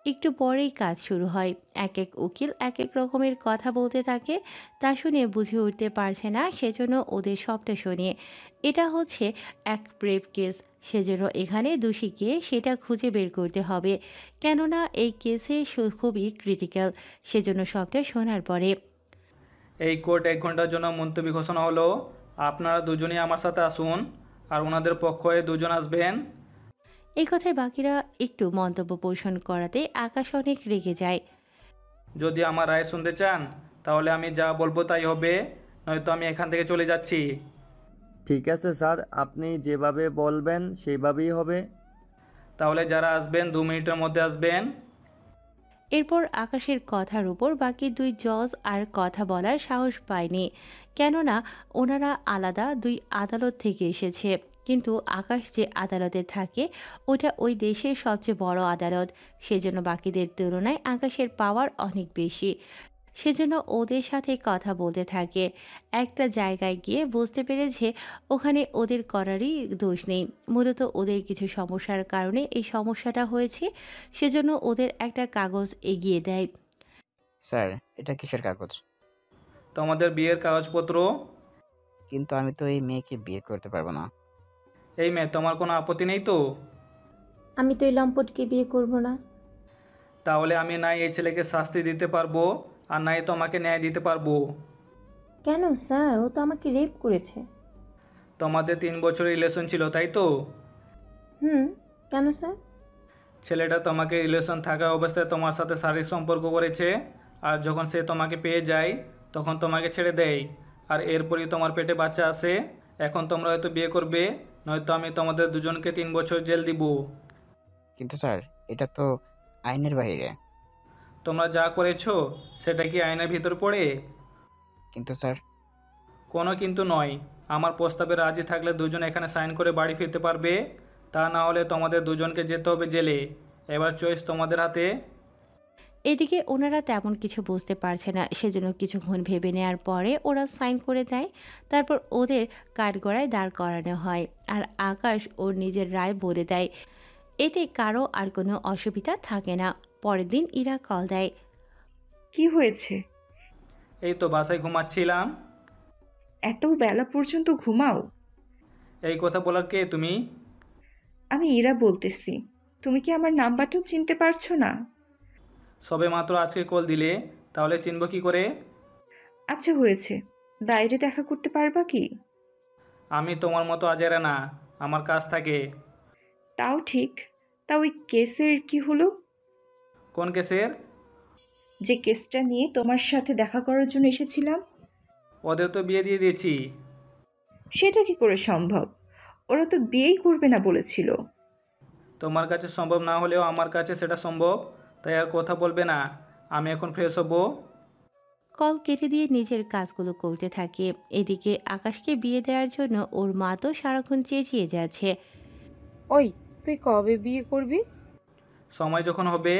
একটু পরেই কাজ শুরু হয়। এক এক উকিল এক এক রকমের কথা বলতে থাকে। তা শুনে বুঝে উঠতে পারছে না, সেজন্য ওদের সবটা শুনিয়ে এটা হচ্ছে এক ব্রেভ কেস, সেজন্য এখানে দোষীকে সেটা খুঁজে বের করতে হবে। কেননা এই কেসে খুবই ক্রিটিক্যাল, সেজন্য সবটা শোনার পরে এই কোর্ট 1 ঘন্টার জন্য মুলতবি ঘোষণা হলো। আপনারা দুজনই আমার সাথে আসুন, আর ওনাদের পক্ষ হয়ে 2 জন আসবেন। এই কথায় বাকিরা একটু মন্তব্য পোষণ করাতে আকাশ অনেক রেগে যায়। যদি আমার রায় শুনতে চান তাহলে আমি যা বলবো তাই হবে, নয়তো আমি এখান থেকে চলে যাচ্ছি। ঠিক আছে স্যার, আপনি যেভাবে বলবেন সেভাবেই হবে। তাহলে যারা আসবেন 2 মিনিটের মধ্যে আসবেন। এরপর আকাশের কথার উপর বাকি দুই জজ আর কথা বলার সাহস পায়নি, কেননা ওনারা আলাদা দুই আদালত থেকে এসেছে। কিন্তু আকাশ যে আদালতে থাকে ওটা ওই দেশের সবচেয়ে বড় আদালত, সেজন্য বাকিদের তুলনায় আকাশের পাওয়ার অনেক বেশি। সেজন্য ওদের সাথে কথা বলতে থাকে। একটা জায়গায় গিয়ে বুঝতে পেরেছে ওখানে ওদের করারই দোষ নেই, মূলত ওদের কিছু সমস্যার কারণে এই সমস্যাটা হয়েছে। সেজন্য ওদের একটা কাগজ এগিয়ে দেয়। স্যার, এটা কিসের কাগজ? তোমাদের বিয়ের কাগজপত্র। কিন্তু আমি তো এই মেয়েকে বিয়ে করতে পারবো না। এই মেয়ে, তোমার কোনো আপত্তি নেই তো? আমি তো এই লম্পটকে বিয়ে করব না। তাহলে আমি নাই এই ছেলেকে শাস্তি দিতে পারবো, আর নাই তোমাকে ন্যায় দিতে পারবো। কেন স্যার? ও তো আমাকে রেপ করেছে। তোমাদের 3 বছরের রিলেশন ছিল, তাই তো? কেন স্যার? ছেলেটা তোমাকে রিলেশন থাকা অবস্থায় তোমার সাথে শারীরিক সম্পর্ক করেছে, আর যখন সে তোমাকে পেয়ে যায় তখন তোমাকে ছেড়ে দেয়, আর এরপরই তোমার পেটে বাচ্চা আসে। এখন তোমরা হয়তো বিয়ে করবে, নয়তো আমি তোমাদের দুজনকে 3 বছর জেল দিব। কিন্তু স্যার, এটা তো আইনের বাইরে। তোমরা যা করেছো সেটা কি আইনের ভিতর পড়ে? কিন্তু স্যার। কোনো কিন্তু নয়। আমার প্রস্তাবে রাজি থাকলে দুজন এখানে সাইন করে বাড়ি ফিরতে পারবে, তা না হলে তোমাদের দুজনকে যেতে হবে জেলে। এবার চয়েস তোমাদের হাতে। এদিকে ওনারা তেমন কিছু বুঝতে পারছে না, সেজন্য কিছুক্ষণ ভেবে নেওয়ার পরে ওরা সাইন করে দেয়। তারপর ওদের কাঠগড়ায় দাঁড় করানো হয়, আর আকাশ ওর নিজের রায় বলে দেয়। এতে কারো আর কোনো অসুবিধা থাকে না। পরের দিন ইরা কল দেয়। কি হয়েছে? এই তো বাসায় ঘুমাচ্ছিলাম। এত বেলা পর্যন্ত ঘুমাও? এই কথা বলার কে তুমি? আমি ইরা বলতেছি। তুমি কি আমার নাম্বারটাও চিনতে পারছো না? সবে মাত্র আজকে কল দিলে, তাহলে চিনব কি করে? আচ্ছা হয়েছে, বাইরে দেখা করতে পারবা কি? আমি তোমার মতো আজেরা না, আমার কাজ থাকে। তাও ঠিক। তা ওই কেসের কি হলো? কোন কেসের? যে কেসটা নিয়ে তোমার সাথে দেখা করার জন্য এসেছিলাম। ওদের তো বিয়ে দিয়ে দিয়েছি। সেটা কি করে সম্ভব? ওরা তো বিয়েই করবে না বলেছিল। তোমার কাছে সম্ভব না হলেও আমার কাছে সেটা সম্ভব, তাই আর কথা বলবে না। আমি এখন ফ্রেশ হব। কল কেটে দিয়ে নিজের কাজগুলো করতে থাকে। এদিকে আকাশকে বিয়ে দেওয়ার জন্য ওর মা তো সারাক্ষণ চেঁচিয়ে যাচ্ছে। ওই, তুই কবে বিয়ে করবি? সময় যখন হবে।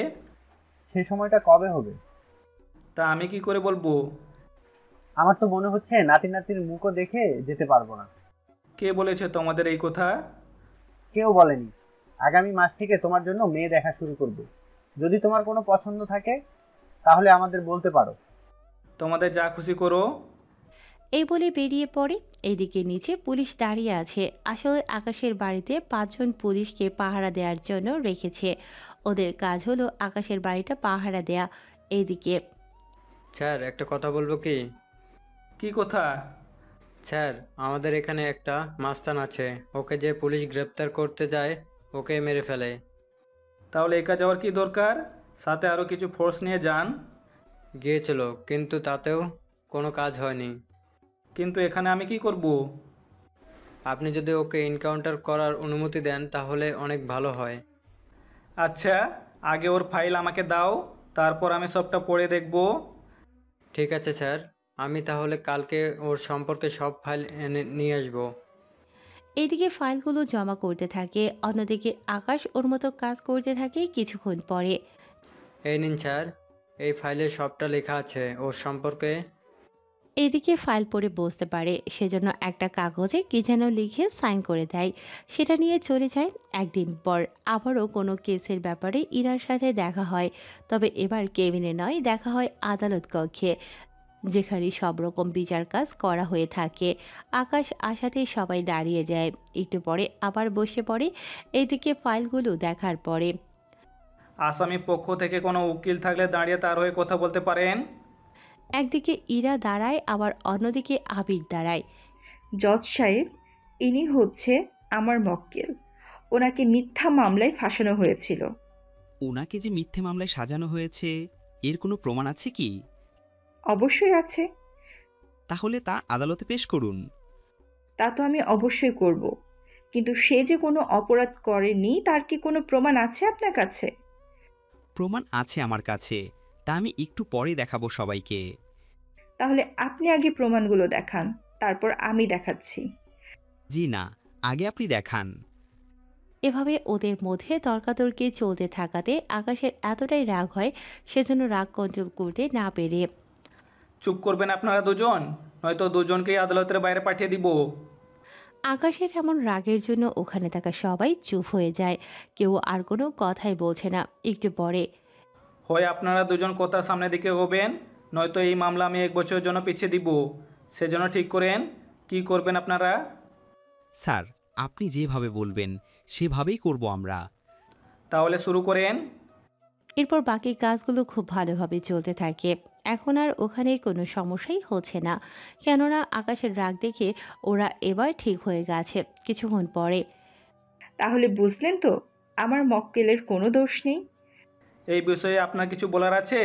সেই সময়টা কবে হবে? তা আমি কি করে বলবো? আমার তো মনে হচ্ছে নাতি নাতির মুখও দেখে যেতে পারবো না। কে বলেছে তোমাদের এই কথা? কেউ বলেনি। আগামী মাস থেকে তোমার জন্য মেয়ে দেখা শুরু করব। যদি তোমার কোনো পছন্দ থাকে তাহলে আমাদের বলতে পারো। তোমাদের যা খুশি করো। এই বলে বেরিয়ে পড়ে। এদিকে নিচে পুলিশ দাঁড়িয়ে আছে। আসলে আকাশের বাড়িতে 5 জন পুলিশকে পাহারা দেওয়ার জন্য রেখেছে। ওদের কাজ হলো আকাশের বাড়িটা পাহারা দেয়া। এদিকে স্যার, একটা কথা বলবো কি? কি কথা? স্যার, আমাদের এখানে একটা মাস্তান আছে, ওকে যে পুলিশ গ্রেপ্তার করতে যায় ওকে মেরে ফেলে। তাহলে একা যাওয়ার কি দরকার? সাথে আরও কিছু ফোর্স নিয়ে যান। গিয়েছিল, কিন্তু তাতেও কোনো কাজ হয়নি। কিন্তু এখানে আমি কি করব? আপনি যদি ওকে এনকাউন্টার করার অনুমতি দেন তাহলে অনেক ভালো হয়। আচ্ছা, আগে ওর ফাইল আমাকে দাও, তারপর আমি সবটা পড়ে দেখব। ঠিক আছে স্যার, আমি তাহলে কালকে ওর সম্পর্কে সব ফাইল এনে নিয়ে আসবো। এদিকে ফাইলগুলো জমা করতে থাকে, অন্যদিকে আকাশ ওর মতো কাজ করতে থাকে। কিছুক্ষণ পরে এই নিন স্যার, এই ফাইলে সবটা লেখা আছে ওর সম্পর্কে। এদিকে ফাইল পড়ে বুঝতে পারে, সেজন্য একটা কাগজে কি যেন লিখে সাইন করে দেয়। সেটা নিয়ে চলে যায়। একদিন পর আবারও কোনো কেসের ব্যাপারে ইরার সাথে দেখা হয়। তবে এবার কেবিনে নয়, দেখা হয় আদালত কক্ষে, যেখানে সব রকম বিচার কাজ করা হয়ে থাকে। আকাশ আশাতে সবাই দাঁড়িয়ে যায়। একটু পরে আবার বসে পড়ে। এদিকে ফাইলগুলো দেখার পরে আসামি পক্ষ থেকে কোনো উকিল থাকলে দাঁড়িয়ে তার হয়ে কথা বলতে পারেন। একদিকে ইরা দাঁড়ায়, আবার অন্যদিকে আবির দাঁড়ায়। জজ সাহেব, ইনি হচ্ছে আমার মক্কেল। ওনাকে মিথ্যা মামলায় ফাঁসানো হয়েছিল। ওনাকে যে মিথ্যে মামলায় সাজানো হয়েছে এর কোনো প্রমাণ আছে কি? অবশ্যই আছে। তাহলে তা আদালতে পেশ করুন। তা তো আমি অবশ্যই করব। কিন্তু সে যে কোনো অপরাধ করেনি তার কি কোনো প্রমাণ আছে আপনার কাছে? প্রমাণ আছে আমার কাছে, তা আমি একটু পরে দেখাবো সবাইকে। তাহলে আপনি আগে প্রমাণগুলো দেখান, তারপর আমি দেখাচ্ছি। জি না, আগে আপনি দেখান। এভাবে ওদের মধ্যে তর্কাতর্কি চলতে থাকাতে আকাশের এতটাই রাগ হয়, সেজন্য রাগ কন্ট্রোল করতে না পেরে চুপ করবেন আপনারা দুজন, নয়তো দুজনকেই আদালতের বাইরে পাঠিয়ে দিব। আকাশের এমন রাগের জন্য ওখানে থাকা সবাই চুপ হয়ে যায়। কেউ আর কোনো কথাই বলছে না। একটু পরে হয় আপনারা দুজন কথার সামনের দিকে এগোবেন, নয়তো এই মামলা আমি 1 বছরের জন্য পিছিয়ে দিব। সেজন্য ঠিক করেন কি করবেন আপনারা। স্যার, আপনি যেভাবে বলবেন সেভাবেই করব আমরা। তাহলে শুরু করেন। এরপর বাকি কাজগুলো খুব ভালোভাবে চলতে থাকে। এখন আর ওখানে কোনো সমস্যাই হচ্ছে না, কেননা আকাশের রাগ দেখে ওরা এবার ঠিক হয়ে গেছে। কিছুক্ষণ পরে তাহলে বুঝলেন তো আমার মক্কেলের কোনো দোষ নেই? এই বিষয়ে আপনার কিছু বলার আছে?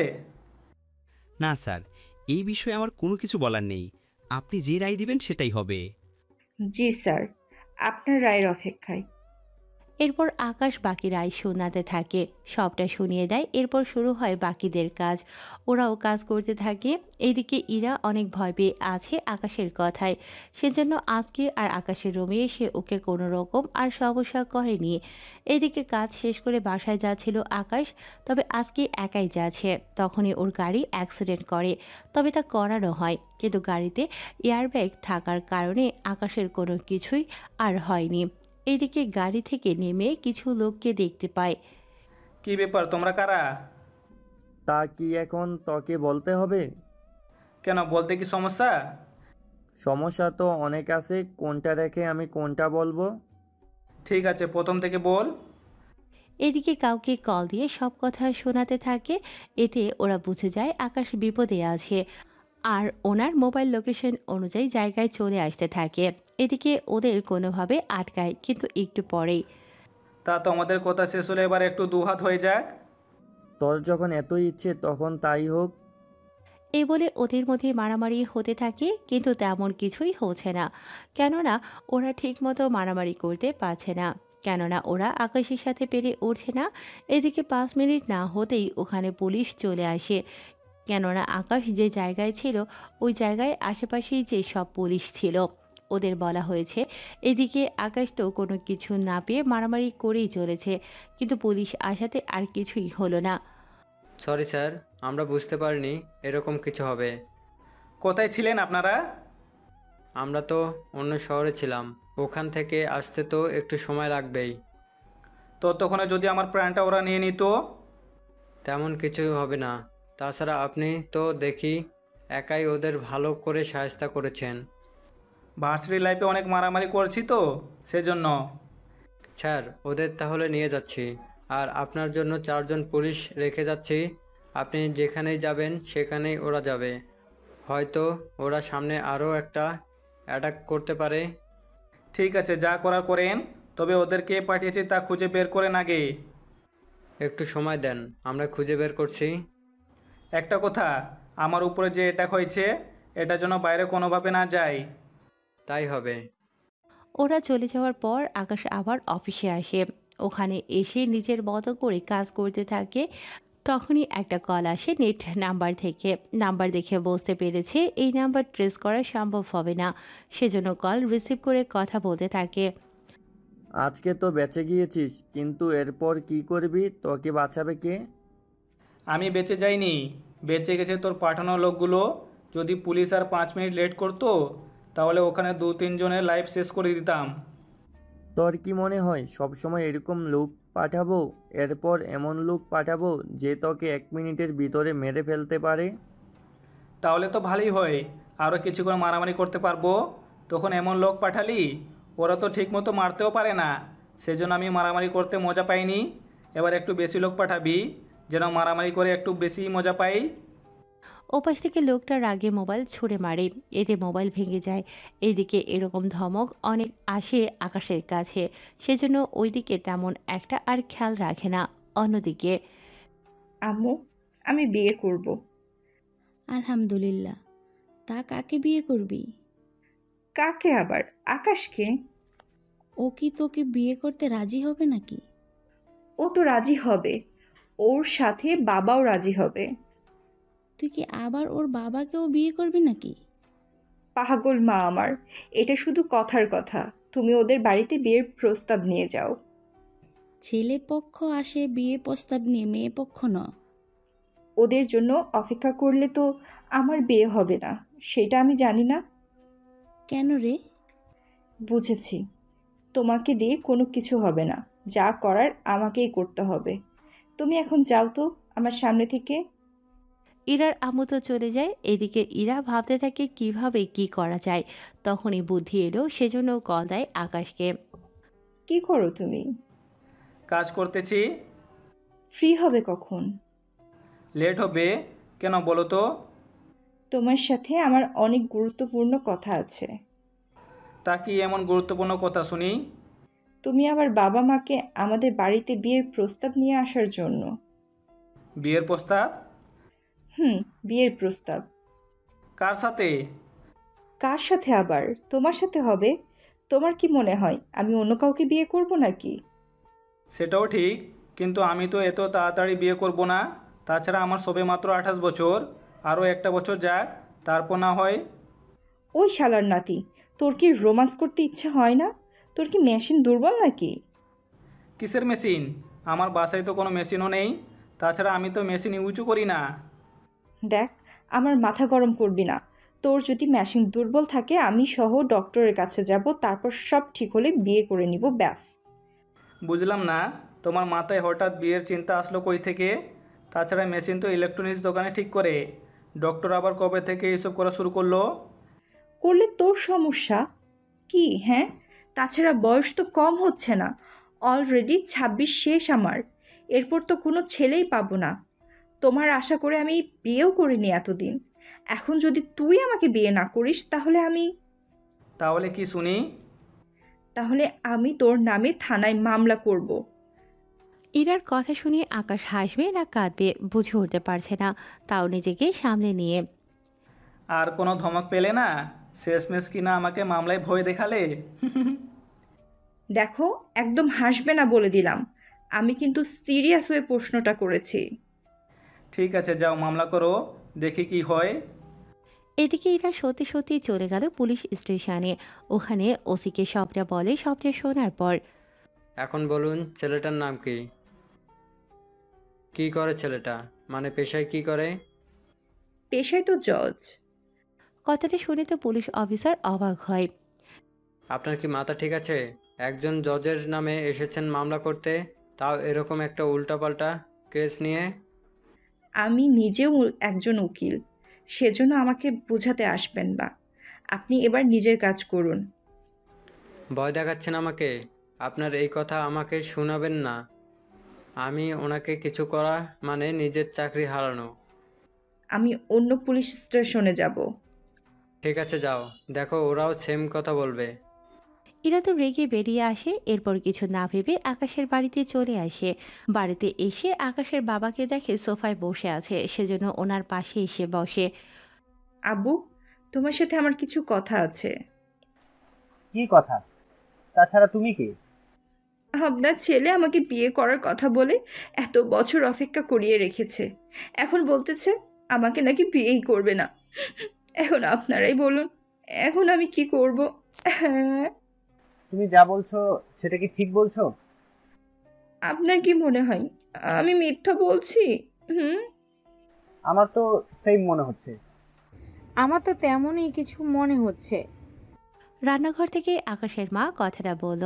না স্যার, এই বিষয়ে আমার কোনো কিছু বলার নেই। আপনি যে রায় দিবেন সেটাই হবে। জি স্যার, আপনার রায়ের অপেক্ষায়। এরপর আকাশ বাকি রায় শোনাতে থাকে, সবটা শুনিয়ে দেয়। এরপর শুরু হয় বাকিদের কাজ। ওরাও কাজ করতে থাকে। এইদিকে ইরা অনেক ভয় পেয়ে আছে আকাশের কথায়, সেজন্য আজকে আর আকাশের রুমে এসে ওকে কোনো রকম আর সমস্যা করেনি। এদিকে কাজ শেষ করে বাসায় যাচ্ছিল আকাশ, তবে আজকে একাই যাচ্ছে। তখনই ওর গাড়ি অ্যাক্সিডেন্ট করে, তবে তা করানো হয়, কিন্তু গাড়িতে এয়ারব্যাগ থাকার কারণে আকাশের কোনো কিছুই আর হয়নি। এদিকে গাড়ি থেকে নেমে কিছু লোককে দেখতে পায়। কি ব্যাপার, তোমরা কারা? তা কি এখন তোকে বলতে হবে? কেন, বলতে কি সমস্যা? সমস্যা তো অনেক আছে, কোনটা রেখে আমি কোনটা বলবো? ঠিক আছে, প্রথম থেকে বল। এদিকে কাউকে কল দিয়ে সব কথা শোনাতে থাকে। এতে ওরা বুঝে যায় আকাশ বিপদে আছে, আর ওনার মোবাইল লোকেশন অনুযায়ী জায়গায় চলে আসতে থাকে। এদিকে ওদের কোনোভাবে আটকায়, কিন্তু একটু পরেই তা তো আমাদের কথা শেষ হলে এবার একটু দুহাত হয়ে যাক। তোর যখন এত ইচ্ছে তখন তাই হোক। এই বলে ওদের মধ্যে মারামারি হতে থাকে, কিন্তু তেমন কিছুই হচ্ছে না, কেননা ওরা ঠিকমতো মারামারি করতে পারছে না, কেননা ওরা আকাশের সাথে পেরে উঠছে না। এদিকে 5 মিনিট না হতেই ওখানে পুলিশ চলে আসে, কেননা আকাশ যে জায়গায় ছিল ওই জায়গায় আশেপাশেই যে সব পুলিশ ছিল। ওদের বলা হয়েছে এদিকে আকাশ তো কোনো কিছু না পেয়ে মারামারি করেই চলেছে, কিন্তু পুলিশ আসাতে আর কিছুই হলো না। সরি স্যার, আমরা বুঝতে পারিনি এরকম কিছু হবে। কোথায় ছিলেন আপনারা? আমরা তো অন্য শহরে ছিলাম, ওখান থেকে আসতে তো একটু সময় লাগবেই। ততক্ষণে যদি আমার প্রাণটা ওরা নিয়ে নিত? তেমন কিছু হবে না। তাছাড়া আপনি তো দেখি একাই ওদের ভালো করে সাহায্য করেছেন। ভার্সিটি লাইফে অনেক মারামারি করছি তো সেজন্য। স্যার, ওদের তাহলে নিয়ে যাচ্ছি, আর আপনার জন্য 4 জন পুলিশ রেখে যাচ্ছি। আপনি যেখানেই যাবেন সেখানেই ওরা যাবে। হয়তো ওরা সামনে আরও একটা অ্যাটাক করতে পারে। ঠিক আছে, যা করার করেন, তবে ওদের কে পাঠিয়েছে তা খুঁজে বের করেন আগে। একটু সময় দেন, আমরা খুঁজে বের করছি। একটা কথা, আমার উপরে যে অ্যাটাক হয়েছে এটা যেন বাইরে কোনোভাবে না যায়। তাই হবে। ওরা চলে যাওয়ার পর আকাশ আবার অফিসে আসে। ওখানে এসে নিজের মতো করে কাজ করতে থাকে। তখনই একটা কল আসে নেট নাম্বার থেকে। নাম্বার দেখে বুঝতে পেরেছে এই নাম্বার ট্রেস করা সম্ভব হবে না, সেজন্য কল রিসিভ করে কথা বলতে থাকে। আজকে তো বেঁচে গিয়েছিস, কিন্তু এরপর কি করবি? তোকে বাঁচাবে কে? আমি বেঁচে যাইনি, বেঁচে গেছে তোর পাঠানো লোকগুলো। যদি পুলিশ আর 5 মিনিট লেট করতো তাহলে ওখানে 2-3 জনের লাইফ শেষ করে দিতাম। তোর কি মনে হয় সবসময় এরকম লোক পাঠাবো? এরপর এমন লোক পাঠাবো যে তোকে 1 মিনিটের ভিতরে মেরে ফেলতে পারে? তাহলে তো ভালোই হয়, আরও কিছুক্ষণ মারামারি করতে পারবো। তখন এমন লোক পাঠালি ওরা তো ঠিকমতো মারতেও পারে না, সেজন্য আমি মারামারি করতে মজা পাইনি। এবার একটু বেশি লোক পাঠাবি যেন মারামারি করে একটু বেশি মজা পাই। ওপাশ থেকে লোকটার রাগে মোবাইল ছুঁড়ে মারে, এতে মোবাইল ভেঙে যায়। এদিকে এরকম ধমক অনেক আসে আকাশের কাছে, সেজন্য ওইদিকে তেমন একটা আর খেয়াল রাখে না। অন্যদিকে আম্মু, আমি বিয়ে করব। আলহামদুলিল্লাহ। তা কাকে বিয়ে করবি? কাকে আবার? আকাশকে? ও কি তোকে বিয়ে করতে রাজি হবে নাকি? ও তো রাজি হবে, ওর সাথে বাবাও রাজি হবে। তুই কি আবার ওর বাবাকেও বিয়ে করবি নাকি? পাগল মা আমার, এটা শুধু কথার কথা। তুমি ওদের বাড়িতে বিয়ের প্রস্তাব নিয়ে যাও। ছেলে পক্ষ আসে বিয়ে প্রস্তাব নিয়ে, মেয়ে পক্ষ না। ওদের জন্য অপেক্ষা করলে তো আমার বিয়ে হবে না, সেটা আমি জানি না। কেন রে? বুঝেছি, তোমাকে দিয়ে কোনো কিছু হবে না, যা করার আমাকেই করতে হবে। তুমি এখন যাও তো আমার সামনে থেকে। ইরার আম্মু তো চলে যায়। এদিকে ইরা ভাবতে থাকে কিভাবে কি করা যায়। তখনই বুদ্ধি এলো, সেজন্য কল দেয় আকাশকে। কি করো তুমি? কাজ করতেছি। ফ্রি হবে কখন? লেট হবে কেন বলো তো? তোমার সাথে আমার অনেক গুরুত্বপূর্ণ কথা আছে। তা কি এমন গুরুত্বপূর্ণ কথা শুনি? তুমি আবার বাবা মাকে আমাদের বাড়িতে বিয়ের প্রস্তাব নিয়ে আসার জন্য। বিয়ের প্রস্তাব? বিয়ের প্রস্তাব। কার সাথে? কার সাথে আবার? তোমার সাথে হবে। তোমার কি মনে হয় আমি অন্য কাউকে বিয়ে করব নাকি? সেটাও ঠিক, কিন্তু আমি তো এত তাড়াতাড়ি বিয়ে করব না। তাছাড়া আমার সবে মাত্র 28 বছর, আরও একটা বছর যাক, তারপর না হয়। ওই শালার নাতি, তোর কি রোমান্স করতে ইচ্ছে হয় না? তোর কি মেশিন দুর্বল নাকি? কিসের মেশিন? আমার বাসায় তো কোনো মেশিনও নেই। তাছাড়া আমি তো মেশিন ইউজও করি না। দেখ, আমার মাথা গরম করবি না। তোর যদি মেশিন দুর্বল থাকে আমি সহ ডক্টরের কাছে যাব, তারপর সব ঠিক হলে বিয়ে করে নিব, ব্যাস। বুঝলাম না, তোমার মাথায় হঠাৎ বিয়ের চিন্তা আসলো কই থেকে? তাছাড়া মেশিন তো ইলেকট্রনিক্স দোকানে ঠিক করে। ডক্টর আবার কবে থেকে এসব করা শুরু করলো? করলে তোর সমস্যা কি? হ্যাঁ, তাছাড়া বয়স তো কম হচ্ছে না। অলরেডি 26 শেষ আমার। এরপর তো কোনো ছেলেই পাবো না। তোমার আশা করে আমি বিয়েও করিনি এতদিন। এখন যদি তুই আমাকে বিয়ে না করিস তাহলে কি শুনি? তাহলে আমি তোর নামে থানায় মামলা করব। ইরার কথা শুনে আকাশ হাসবে না কাঁদবে বুঝে উঠতে পারছে না, তাও নিজেকে সামলে নিয়ে। আর কোনো ধমক পেলে না? শেষমেশ কিনা আমাকে মামলায় ভয় দেখালে। দেখো, একদম হাসবে না বলে দিলাম। আমি কিন্তু সিরিয়াস হয়ে প্রশ্নটা করেছি। ঠিক আছে, যাও মামলা করো, দেখি কি হয়। এদিকে ইরা সত্যি সত্যি চলে গেল পুলিশ স্টেশনে। ওখানে ওসিকে সবটা বলে। সবটা শোনার পর এখন বলুন, ছেলেটার নাম কি? কি করে ছেলেটা? মানে পেশায় কি করে? পেশায় তো জজ। কথাটা শুনে তো পুলিশ অফিসার অবাক হয়। আপনার কি মাথা ঠিক আছে? একজন জজের নামে এসেছেন মামলা করতে, তাও এরকম একটা উল্টাপাল্টা কেস নিয়ে। আমি নিজেও একজন উকিল, সেজন্য আমাকে বোঝাতে আসবেন না। আপনি এবার নিজের কাজ করুন। ভয় দেখাচ্ছেন আমাকে? আপনার এই কথা আমাকে শোনাবেন না। আমি ওনাকে কিছু করা মানে নিজের চাকরি হারানো। আমি অন্য পুলিশ স্টেশনে যাব। ঠিক আছে, যাও, দেখো ওরাও সেম কথা বলবে। ইরা তো রেগে বেরিয়ে আসে। এরপর কিছু না ভেবে আকাশের বাড়িতে চলে আসে। বাড়িতে এসে আকাশের বাবাকে দেখে সোফায় বসে আছে, সেজন্য ওনার পাশে এসে বসে। আব্বু, তোমার সাথে আমার কিছু কথা আছে। কি কথা? তাছাড়া তুমি কে? আপনার ছেলে আমাকে বিয়ে করার কথা বলে এত বছর অপেক্ষা করিয়ে রেখেছে, এখন বলতেছে আমাকে নাকি বিয়েই করবে না। এখন আপনারাই বলুন, এখন আমি কি করব? হ্যাঁ, তুমি যা বলছো সেটা কি ঠিক বলছো? আপনার কি মনে হয় আমি মিথ্যা বলছি? আমার তো সেম মনে হচ্ছে। আমার তো তেমনই কিছু মনে হচ্ছে। রান্নাঘর থেকে আকাশের মা কথাটা বলল,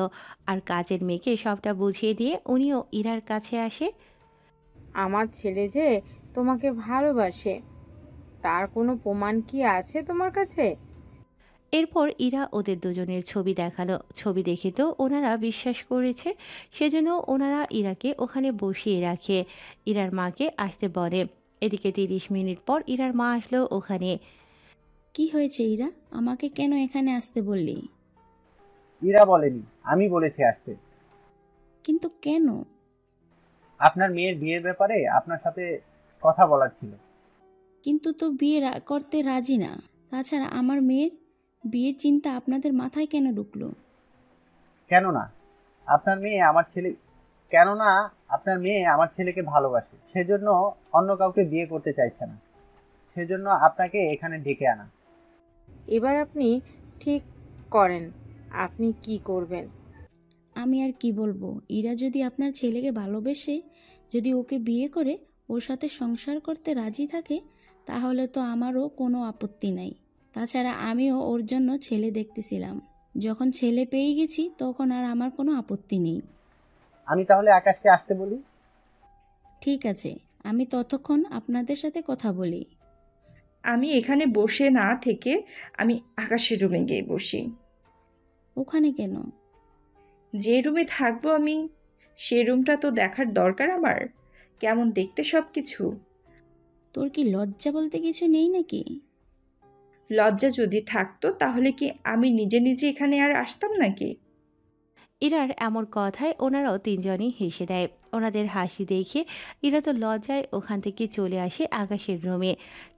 আর কাজের মেয়েকে সবটা বুঝিয়ে দিয়ে উনিও ইরার কাছে আসে। আমার ছেলে যে তোমাকে ভালোবাসে, তার কোনো প্রমাণ কি আছে তোমার কাছে? এরপর ইরা ওদের দুজনের ছবি দেখালো। ছবি দেখে তো ওনারা বিশ্বাস করেছে, সেজন্য ওনারা ইরাকে ওখানে বসিয়ে রাখে। ইরার মাকে আসতে বলে। এদিকে 30 মিনিট পর ইরার মা আসলো ওখানে। কি হয়েছে ইরা? আমাকে কেন এখানে আসতে বললি? ইরা বলেনি, আমি বলেছি আসতে। কিন্তু কেন? আপনার মেয়ের বিয়ের ব্যাপারে আপনার সাথে কথা বলার ছিল। কিন্তু তো বিয়ে করতে রাজি না। তাছাড়া আমার মেয়ের বিয়ের চিন্তা আপনাদের মাথায় কেন ঢুকলো? কেননা আপনার মেয়ে আমার ছেলে কেননা আপনার মেয়ে আমার ছেলেকে ভালোবাসে, সেজন্য অন্য কাউকে বিয়ে করতে চাইছে না, সেজন্য আপনাকে এখানে ডেকে আনা। এবার আপনি ঠিক করেন আপনি কি করবেন। আমি আর কি বলবো, ইরা যদি আপনার ছেলেকে ভালোবেসে যদি ওকে বিয়ে করে ওর সাথে সংসার করতে রাজি থাকে, তাহলে তো আমারও কোনো আপত্তি নাই। তাছাড়া আমিও ওর জন্য ছেলে দেখতেছিলাম, যখন ছেলে পেয়ে গেছি তখন আর আমার কোনো আপত্তি নেই। আমি তাহলে আকাশকে আসতে বলি। ঠিক আছে, আমি ততক্ষণ আপনাদের সাথে কথা বলি। আমি এখানে বসে না থেকে আমি আকাশের রুমে গিয়ে বসি। ওখানে কেন? যে রুমে থাকবো আমি, সে রুমটা তো দেখার দরকার আমার, কেমন দেখতে সব কিছু। তোর কি লজ্জা বলতে কিছু নেই নাকি? লজ্জা যদি থাকতো তাহলে কি আমি নিজে নিজে এখানে আর আসতাম নাকি? ইরার এমন কথায় ওনারাও তিনজনই হেসে দেয়। ওনাদের হাসি দেখে ইরা তো লজ্জায় ওখান থেকে চলে আসে আকাশের রুমে।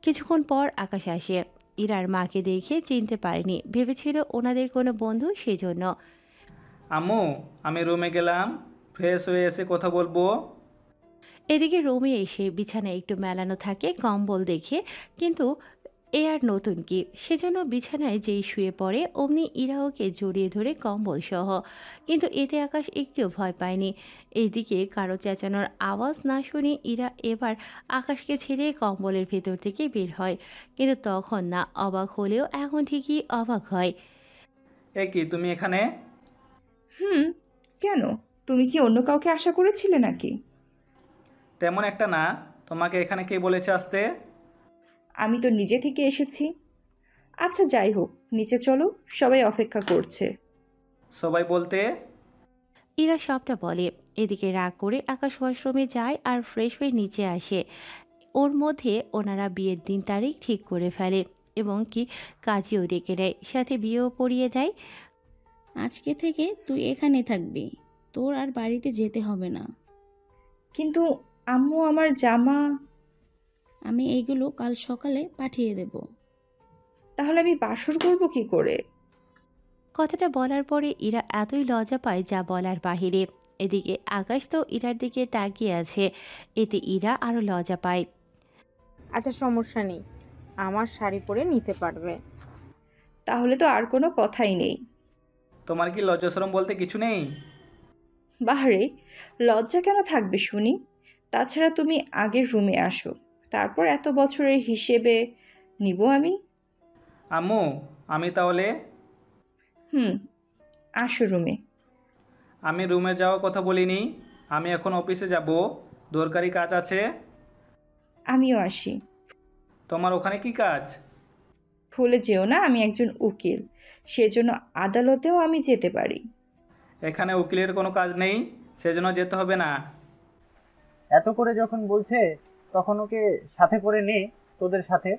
কিছুক্ষণ পর আকাশ আসে। ইরার মাকে দেখে চিনতে পারেনি, ভেবেছিল ওনাদের কোনো বন্ধু, সেজন্য। আম্মু, আমি রুমে গেলাম, ফ্রেশ হয়ে এসে কথা বলবো। এদিকে রুমে এসে বিছানায় একটু মেলানো থাকে কম্বল দেখে, কিন্তু এ আর নতুন কি, সেজন্য বিছানায় যেই শুয়ে পড়ে অমনি ইরা ওকে জড়িয়ে ধরে কম্বল সহ। কিন্তু এতে আকাশ একটুও ভয় পায়নি। এইদিকে কারো চেঁচানোর আওয়াজ না শুনে ইরা এবার আকাশকে ছেড়ে কম্বলের ভেতর থেকে বের হয়, কিন্তু তখন না অবাক হলেও এখন ঠিকই অবাক হয়। এ কি, তুমি এখানে? কেন, তুমি কি অন্য কাউকে আশা করেছিলে নাকি? তেমন একটা না, তোমাকে এখানে কে বলেছে আসতে? আমি তো নিজে থেকে এসেছি। আচ্ছা যাই হোক, নিচে চলো, সবাই অপেক্ষা করছে। সবাই বলতে? ইরা সবটা বলে। এদিকে রাগ করে আকাশ ওয়াশরুমে যায় আর ফ্রেশ হয়ে নিচে আসে। ওর মধ্যে ওনারা বিয়ের দিন তারিখ ঠিক করে ফেলে এবং কি কাজেও ডেকে দেয়, সাথে বিয়েও পড়িয়ে দেয়। আজকে থেকে তুই এখানে থাকবি, তোর আর বাড়িতে যেতে হবে না। কিন্তু আম্মু, আমার জামা। আমি এইগুলো কাল সকালে পাঠিয়ে দেব। তাহলে আমি বাসর করব কি করে? কথাটা বলার পরে ইরা এতই লজ্জা পায় যা বলার বাহিরে। এদিকে আকাশ তো ইরার দিকে তাকিয়ে আছে, এতে ইরা আরও লজ্জা পায়। আচ্ছা সমস্যা নেই, আমার শাড়ি পরে নিতে পারবে। তাহলে তো আর কোনো কথাই নেই। তোমার কি লজ্জাশরম বলতে কিছু নেই? বাহারে, লজ্জা কেন থাকবে শুনি? তাছাড়া তুমি আগের রুমে আসো, তারপর এত বছরের হিসেবে নিব আমি। আম্মু, আমি তাহলে? আসো রুমে। আমি রুমে যাওয়ার কথা বলিনি, আমি এখন অফিসে যাব, দরকারি কাজ আছে। আমিও আসি। তোমার ওখানে কি কাজ? ভুলে যেও না, আমি একজন উকিল, সেজন্য আদালতেও আমি যেতে পারি। এখানে উকিলের কোনো কাজ নেই, সেজন্য যেতে হবে না। এত করে যখন বলছে তখন ওকে সাথে করে নে, তোদের সাথে।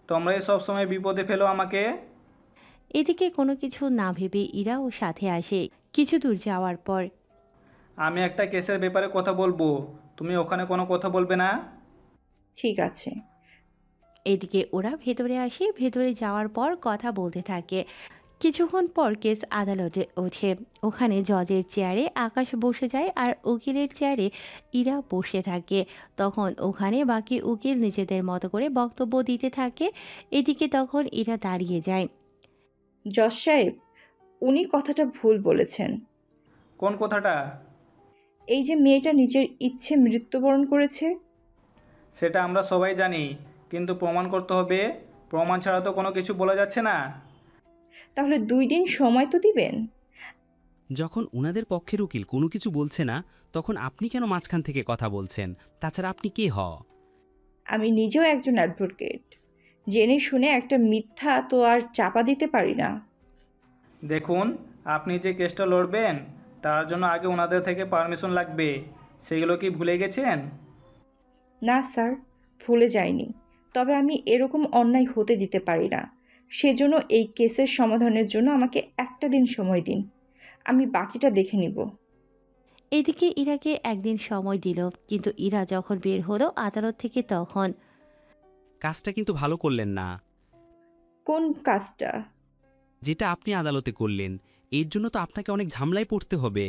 তোমরাই সব সময় বিপদে ফেলো আমাকে। এদিকে কোনো কিছু না ভেবে ইরা ও সাথে আসে। কিছু দূর যাওয়ার পর, আমি একটা কেসের ব্যাপারে কথা বলবো, তুমি ওখানে কোনো কথা বলবে না। ঠিক আছে। এদিকে ওরা ভেতরে আসে। ভেতরে যাওয়ার পর কথা বলতে থাকে। কিছুক্ষণ পর কেস আদালতে ওঠে। ওখানে জজের চেয়ারে আকাশ বসে যায় আর উকিলের চেয়ারে ইরা বসে থাকে। তখন ওখানে বাকি উকিল নিজেদের মতো করে বক্তব্য দিতে থাকে। এদিকে তখন ইরা দাঁড়িয়ে যায়। জজ সাহেব, উনি কথাটা ভুল বলেছেন। কোন কথাটা? এই যে মেয়েটা নিজের ইচ্ছে মৃত্যুবরণ করেছে। সেটা আমরা সবাই জানি, কিন্তু প্রমাণ করতে হবে, প্রমাণ ছাড়া তো কোনো কিছু বলা যাচ্ছে না। তাহলে 2 দিন সময় তো দিবেন। যখন ওনাদের পক্ষের উকিল কোনো কিছু বলছে না, তখন আপনি কেন মাঝখান থেকে কথা বলছেন? তাছাড়া আপনি কে আমি নিজেও একজন অ্যাডভোকেট, জেনে শুনে একটা মিথ্যা তো আর চাপা দিতে পারি না। দেখুন, আপনি যে কেসটা লড়বেন তার জন্য আগে ওনাদের থেকে পারমিশন লাগবে, সেগুলো কি ভুলে গেছেন? না স্যার, ভুলে যাইনি, তবে আমি এরকম অন্যায় হতে দিতে পারি না। সেজন্য এই কেসের সমাধানের জন্য আমাকে একটা দিন সময় দিন, আমি বাকিটা দেখে নিব। এদিকে ইরাকে একদিন সময় দিল, কিন্তু ইরা যখন বের হলো আদালত থেকে তখন। কাজটা কিন্তু ভালো করলেন না। কোন কাজটা? যেটা আপনি আদালতে করলেন, এর জন্য তো আপনাকে অনেক ঝামেলায় পড়তে হবে।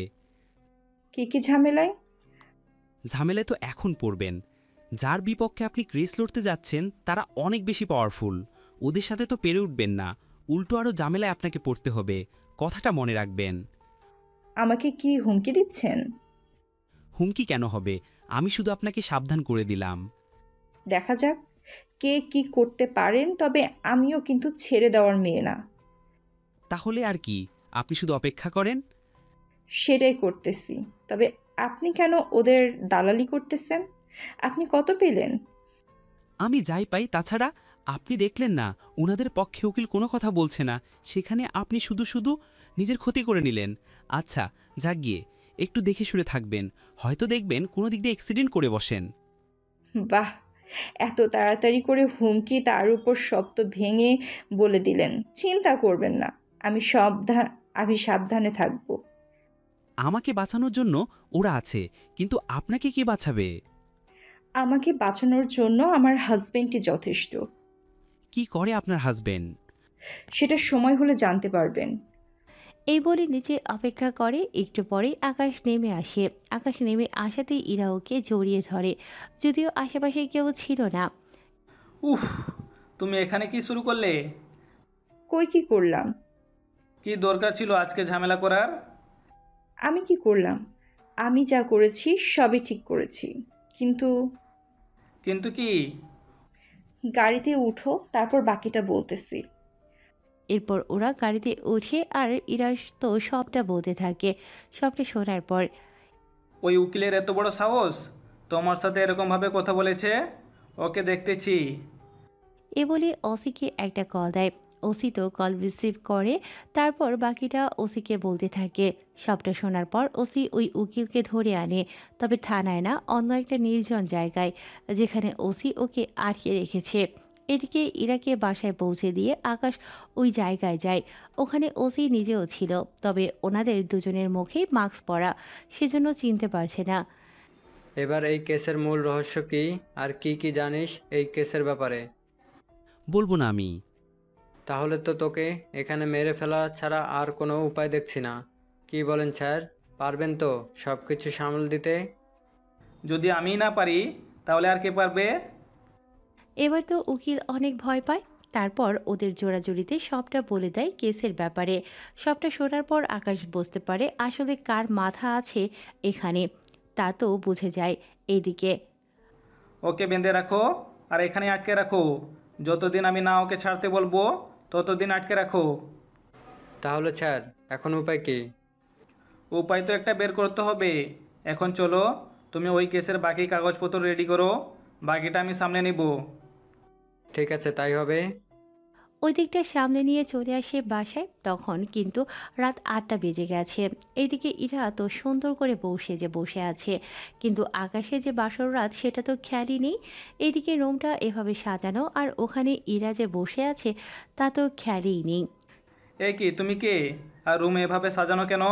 কি কি ঝামেলায়? ঝামেলায় তো এখন পড়বেন। যার বিপক্ষে আপনি কেস লড়তে যাচ্ছেন তারা অনেক বেশি পাওয়ারফুল। ওদের সাথে তো পেরে উঠবেন না, উল্টো আরও ঝামেলায় আপনাকে পড়তে হবে। কথাটা মনে রাখবেন। আমাকে কি হুমকি দিচ্ছেন? হুমকি কেন হবে? আমি শুধু আপনাকে সাবধান করে দিলাম। দেখা যাক কে কি করতে পারেন, তবে আমিও কিন্তু ছেড়ে দেওয়ার মেয়ে না। তাহলে আর কি, আপনি শুধু অপেক্ষা করেন। সেটাই করতেছি। তবে আপনি কেন ওদের দালালি করতেছেন? আপনি কত পেলেন? আমি যাই পাই, তাছাড়া আপনি দেখলেন না ওনাদের পক্ষে উকিল কোনো কথা বলছে না, সেখানে আপনি শুধু শুধু নিজের ক্ষতি করে নিলেন। আচ্ছা, যাক গিয়ে একটু দেখে শুনে থাকবেন, হয়তো দেখবেন কোনো দিক দিয়ে অ্যাক্সিডেন্ট করে বসেন। বাহ, এত তাড়াতাড়ি করে হুমকি, তার উপর শব্দ ভেঙে বলে দিলেন। চিন্তা করবেন না, আমি সাবধানে থাকব। আমাকে বাঁচানোর জন্য ওরা আছে, কিন্তু আপনাকে কে বাঁচাবে? আমাকে বাঁচানোর জন্য আমার হাজবেন্ডই যথেষ্ট। কি করে আপনার হাজবেন্ড? সেটা সময় হলে জানতে পারবেন। এই বলে নিচে অপেক্ষা করে। একটু পরেই আকাশ নেমে আসে। আকাশ নেমে আসাতেই ইরা ওকে জড়িয়ে ধরে, যদিও আশেপাশে কেউ ছিল না। উফ, তুমি এখানে কি শুরু করলে? কই কি করলাম? কি দরকার ছিল আজকে ঝামেলা করার? আমি কি করলাম? আমি যা করেছি সবই ঠিক করেছি। কিন্তু কিন্তু কি? গাড়িতে উঠো, তারপর বাকিটা বলতেছি। এরপর ওরা গাড়িতে ওঠে আর ইরা তো সবটা বলতে থাকে। সবটা শোনার পর ওই উকিলের এত বড় সাহস তোমার সাথে এরকমভাবে কথা বলেছে? ওকে দেখতেছি। এ বলে ওসিকে একটা কল দেয়। ওসি তো কল রিসিভ করে, তারপর বাকিটা ওসিকে বলতে থাকে। সবটা শোনার পর ওসি ওই উকিলকে ধরে আনে, তবে থানায় না, অন্য একটা নির্জন জায়গায়, যেখানে ওসি ওকে আটকে রেখেছে। এদিকে ইরাকে বাসায় পৌঁছে দিয়ে আকাশ ওই জায়গায় যায়। ওখানে ওসি নিজেও ছিল, তবে ওনাদের দুজনের মুখেই মাস্ক পরা, সেজন্য চিনতে পারছে না। এবার এই কেসের মূল রহস্য কি, আর কি কি জানিস এই কেসের ব্যাপারে? বলবো না আমি। তাহলে তো তোকে এখানে মেরে ফেলা ছাড়া আর কোনো উপায় দেখছি না। কি বলেন স্যার, পারবেন তো সব কিছু সামাল দিতে? যদি আমি না পারি তাহলে আর কে পারবে? এবার তো উকিল অনেক ভয় পায়। তারপর ওদের জোড়াজুড়িতে সবটা বলে দেয় কেসের ব্যাপারে। সবটা শোনার পর আকাশ বুঝতে পারে আসলে কার মাথা আছে এখানে, তা তো বুঝে যায়। এদিকে ওকে বেঁধে রাখো আর এখানে আটকে রাখো। যতদিন আমি না ওকে ছাড়তে বলবো ততদিন আটকে রাখো। তাহলে স্যার এখন উপায় কি? উপায় তো একটা বের করতে হবে। এখন চলো, তুমি ওই কেসের বাকি কাগজপত্র রেডি করো, বাকিটা আমি সামনে নিব। ঠিক আছে, তাই হবে। ওই দিকটা সামনে নিয়ে চলে আসে বাসায়। তখন কিন্তু রাত 8টা বেজে গেছে। এইদিকে ইরা তো সুন্দর করে বসে আছে, কিন্তু আকাশে যে বাসর রাত সেটা তো খেয়ালই নেই। এইদিকে রুমটা এভাবে সাজানো আর ওখানে ইরা যে বসে আছে তা তো খেয়ালই নেই। এ কি, তুমি কে? আর রুম এভাবে সাজানো কেন?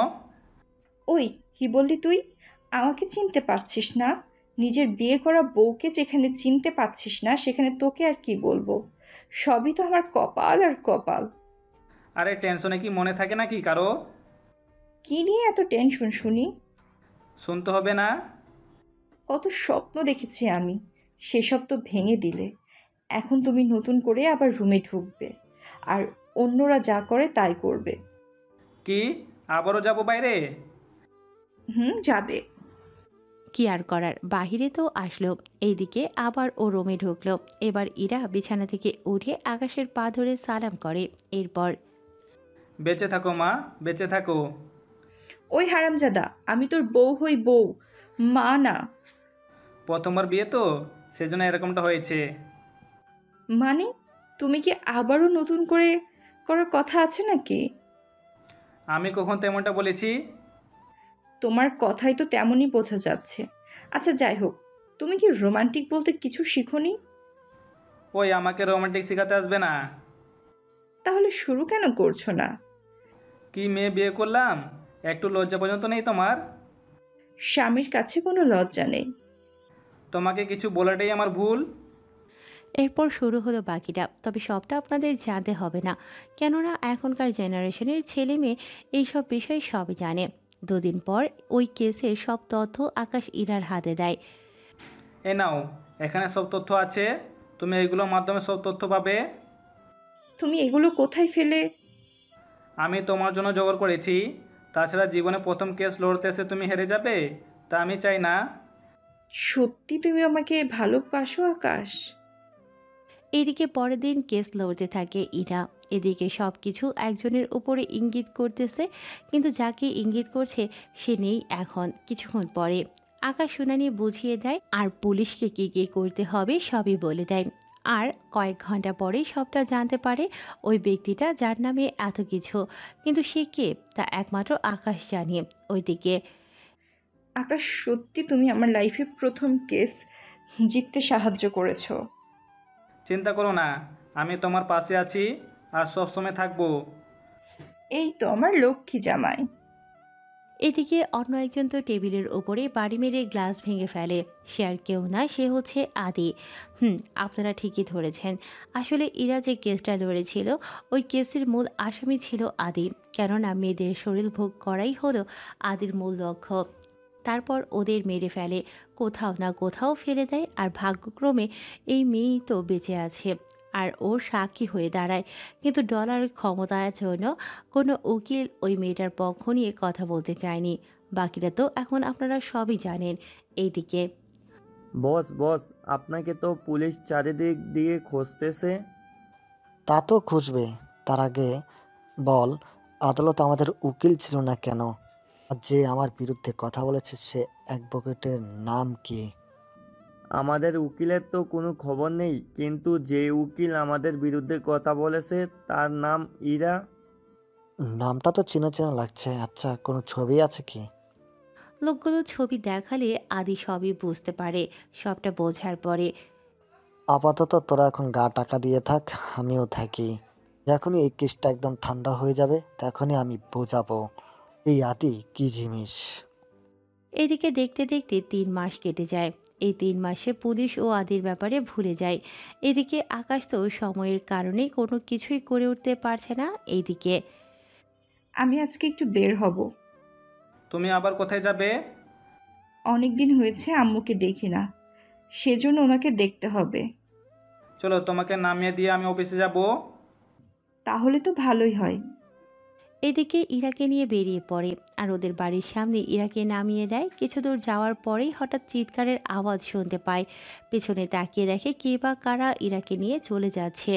ওই, কি বললি তুই? আমাকে চিনতে পারছিস না? নিজের বিয়ে করা বউকে যেখানে চিনতে পারছিস না, সেখানে তোকে আর কি বলবো? সবই তো আমার কপাল আর কপাল। আরে টেনশনে কি মনে থাকে নাকি কারো? কি নিয়ে এত টেনশন শুনি? শুনতে হবে না? কত স্বপ্ন দেখেছি আমি, সেসব তো ভেঙে দিলে। এখন তুমি নতুন করে আবার রুমে ঢুকবে, আর অন্যরা যা করে তাই করবে। কি, আবারও যাব বাইরে? যাবে। কি আর করার, বাহিরে তো আসলো। এইদিকে আবার ও রুমে ঢুকলো। এবার ইরা বিছানা থেকে উঠে আকাশের পা ধরে সালাম করে। এরপর বেঁচে থাকো মা, বেঁচে থাকো। ওই হারামজাদা, আমি তোর বউ হই, বউ, মা না। প্রথমবার বিয়ে তো, সেজন্য এরকমটা হয়েছে। মানে তুমি কি আবারও নতুন করে করার কথা আছে নাকি? আমি কখন তেমনটা বলেছি? তোমার কথাই তো তেমনই বোঝা যাচ্ছে। আচ্ছা যাই হোক, তুমি কি রোমান্টিক বলতে কিছু শিখোনি? ওই, আমাকে রোমান্টিক শেখাতে আসবে না। তাহলে শুরু কেন করছো না? কি মেয়ে বিয়ে করলাম, একটু লজ্জা পর্যন্ত নেই তোমার? স্বামীর কাছে কোনো লজ্জা নেই। তোমাকে কিছু বলাটাই আমার ভুল। এরপর শুরু হলো বাকিটা, তবে সবটা আপনাদের জানতে হবে না, কেননা এখনকার জেনারেশনের ছেলে মেয়ে এইসব বিষয় সবই জানে। দুদিন পর ওই কেসের সব তথ্য আকাশ ইরার হাতে দেয়। এ নাও, এখানে সব তথ্য আছে, তুমি এইগুলোর মাধ্যমে সব তথ্য পাবে। তুমি এগুলো কোথায় ফেলে? আমি তোমার জন্য জোগাড় করেছি। তাছাড়া জীবনে প্রথম কেস লড়তে এসে তুমি হেরে যাবে, তা আমি চাই না। সত্যি তুমি আমাকে ভালোবাসো আকাশ? এদিকে পরের দিন কেস লড়তে থাকে ইরা। এদিকে সব কিছু একজনের উপরে ইঙ্গিত করতেছে, কিন্তু যাকে ইঙ্গিত করছে সে নেই এখন। কিছুক্ষণ পরে আকাশ শুনানি বুঝিয়ে দেয় আর পুলিশকে কী কী করতে হবে সবই বলে দেয়। আর কয়েক ঘন্টা পরেই সবটা জানতে পারে ওই ব্যক্তিটা যার নামে এত কিছু, কিন্তু সে কে তা একমাত্র আকাশ জানে। ওইদিকে আকাশ, সত্যি তুমি আমার লাইফে প্রথম কেস জিততে সাহায্য করেছো। চিন্তা করো না, আমি তোমার পাশে আছি আর সবসময় থাকবো। এই তো আমার লক্ষ্মী জামাই। এদিকে অন্য একজন তো টেবিলের ওপরে বাড়ি মেরে গ্লাস ভেঙে ফেলে। সে আর কেউ না, সে হচ্ছে আদি। আপনারা ঠিকই ধরেছেন, আসলে ইরা যে কেসটা লড়েছিল ওই কেসের মূল আসামি ছিল আদি, কেননা মেয়েদের শরীর ভোগ করাই হলো আদির মূল লক্ষ্য। তারপর ওদের মেরে ফেলে, কোথাও না কোথাও ফেলে দেয়, আর ভাগ্যক্রমে এই মেয়েই তো বেঁচে আছে আর ওর সাক্ষী হয়ে দাঁড়ায়। কিন্তু ডলারের ক্ষমতার জন্য কোনো উকিল ওই মেয়েটার পক্ষ নিয়ে কথা বলতে চায়নি। বাকিটা তো এখন আপনারা সবই জানেন। এইদিকে বস বস, আপনাকে তো পুলিশ চারিদিক দিয়ে খুঁজতেছে। তা তো খুঁজবে, তার আগে বল, আদালত আমাদের উকিল ছিল না কেন? আর যে আমার বিরুদ্ধে কথা বলেছে সে অ্যাডভোকেটের নাম কি? আমাদের উকিলের তো কোনো খবর নেই, কিন্তু যে উকিল আমাদের বিরুদ্ধে কথা বলেছে তার নাম ইরা। নামটা তো চেনা চেনা লাগছে। আচ্ছা, কোনো ছবি আছে কি? লোকগুলো ছবি দেখালে আদি সবই বুঝতে পারে। সবটা বোঝার পরে আপাতত তোরা এখন গা টাকা দিয়ে থাক, আমিও থাকি। যখনই এই কেসটা একদম ঠান্ডা হয়ে যাবে তখনই আমি বোঝাবো এই আদি কি জিনিস। এদিকে দেখতে দেখতে 3 মাস কেটে যায়। এই 3 মাসে পুলিশ ও আদির ব্যাপারে ভুলে যায়। এদিকে আকাশ তো সময়ের কারণে কোনো কিছুই করে উঠতে পারছে না। এইদিকে আমি আজকে একটু বের হব। তুমি আবার কোথায় যাবে? অনেক দিন হয়েছে আম্মুকে দেখি না, সেজন্য ওনাকে দেখতে হবে। চলো, তোমাকে নামিয়ে দিয়ে আমি অফিসে যাব। তাহলে তো ভালোই হয়। এদিকে ইরাকে নিয়ে বেরিয়ে পড়ে আর ওদের বাড়ির সামনে ইরাকে নামিয়ে দেয়। কিছু দূর যাওয়ার পরেই হঠাৎ চিৎকারের আওয়াজ শুনতে পায়। পেছনে তাকিয়ে দেখে কে বা কারা ইরাকে নিয়ে চলে যাচ্ছে।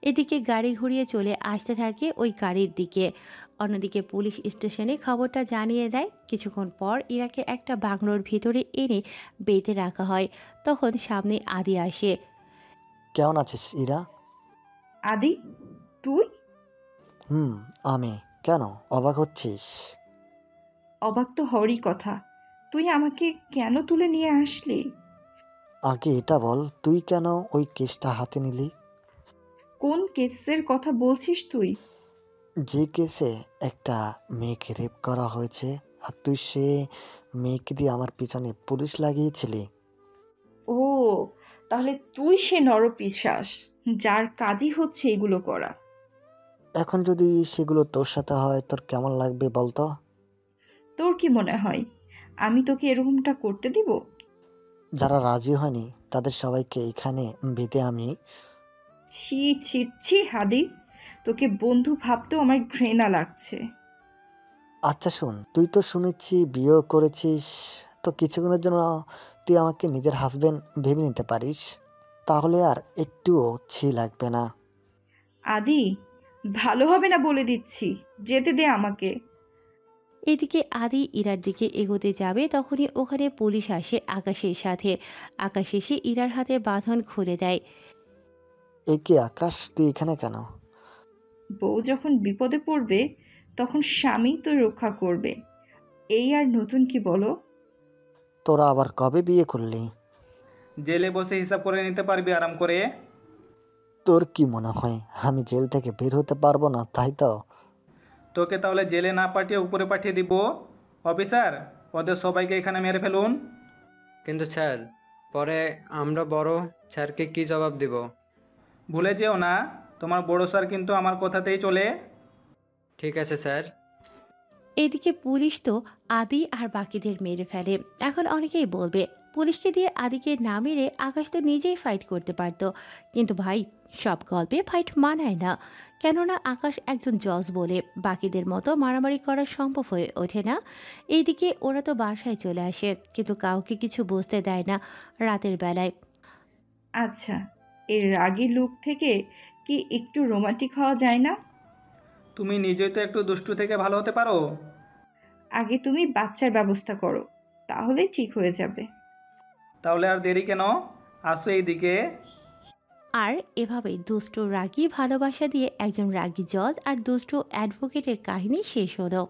এদিকে গাড়ি ঘুরিয়ে চলে আসতে থাকে ওই গাড়ির দিকে। অন্যদিকে পুলিশ স্টেশনে খবরটা জানিয়ে দেয়। কিছুক্ষণ পর ইরাকে একটা বাংলোর ভিতরে এনে বেঁধে রাখা হয়। তখন সামনে আদি আসে। কেমন আছিস ইরা? আদি, তুই? আমি। কেন অবাক হচ্ছিস? অবাক তো হওয়ারই কথা। তুই আমাকে কেন তুলে নিয়ে আসলি? আগে এটা বল, তুই কেন ওই কেসটা হাতে নিলি? কোন কেসের কথা বলছিস তুই? যে কেসে একটা মেয়েকে রেপ করা হয়েছে আর তুই সে মেয়েকে দিয়ে আমার পিছনে পুলিশ লাগিয়েছিলি। ও, তাহলে তুই সে নরপিশাচ যার কাজই হচ্ছে এগুলো করা। এখন যদি সেগুলো তোর সাথে হয় তোর কেমন লাগবে বলতো? তোর কি মনে হয় আমি তোকে এরকমটা করতে দিব? যারা রাজি হয়নি তাদের সবাইকে এখানে বেঁধে আমি। ছি ছি ছি হাদি, তোকে বন্ধু ভাবতেও আমার ঘৃণা লাগছে। আচ্ছা শোন, তুই তো শুনেছি বিয়েও করেছিস, তো কিছুক্ষণের জন্য তুই আমাকে নিজের হাজবেন্ড ভেবে নিতে পারিস, তাহলে আর একটুও ছি লাগবে না। আদি, ভালো হবে না বলে দিচ্ছি, যেতে দে আমাকে। এদিকে আদি ইরার দিকে এগোতে যাবে, তখনই ওখানে পুলিশ আসে আকাশের সাথে। আকাশ এসে ইরার হাতে বাঁধন খুলে দেয়। এই কি আকাশ, তুই এখানে কেন? বউ যখন বিপদে পড়বে তখন স্বামী তো রক্ষা করবে, এই আর নতুন কি বলো? তোরা আবার কবে বিয়ে করলি? জেলে বসে হিসাব করে নিতে পারবি আরাম করে। তোর কি মনে হয় আমি জেল থেকে বের হতে পারবো না, তাই তো? তোকে তাহলে জেলে না পাঠিয়ে উপরে পাঠিয়ে দিব। অফিসার, ওদের সবাইকে এখানে মেরে ফেলুন। কিন্তু স্যার, পরে আমরা বড় স্যারকে কি জবাব দেব? ভুলে যেও না, তোমার বড় স্যার কিন্তু আমার কথাতেই চলে। ঠিক আছে স্যার। এদিকে পুলিশ তো আদি আর বাকিদের মেরে ফেলে। এখন অনেকেই বলবে পুলিশকে দিয়ে আদিকে না মেরে আকাশ তো নিজেই ফাইট করতে পারত, কিন্তু ভাই সব গল্পে ফাইট মানায় না। কেননা আকাশ একজন জজ বলে বাকিদের মতো মারামারি করা সম্ভব হয়ে ওঠে না। এইদিকে ওরা তো বাসায় চলে আসে, কিন্তু কাউকে কিছু বুঝতে দেয় না রাতের বেলায়। আচ্ছা, এর রাগী লুক থেকে কি একটু রোমান্টিক হওয়া যায় না? তুমি নিজেই তো একটু দুষ্টু থেকে ভালো হতে পারো। আগে তুমি বাচ্চার ব্যবস্থা করো, তাহলে ঠিক হয়ে যাবে। তাহলে আর দেরি কেন, আসো এইদিকে। আর এভাবেই দুষ্ট রাগী ভালোবাসা দিয়ে একজন রাগী জজ আর দুষ্ট অ্যাডভোকেটের কাহিনী শেষ হলো।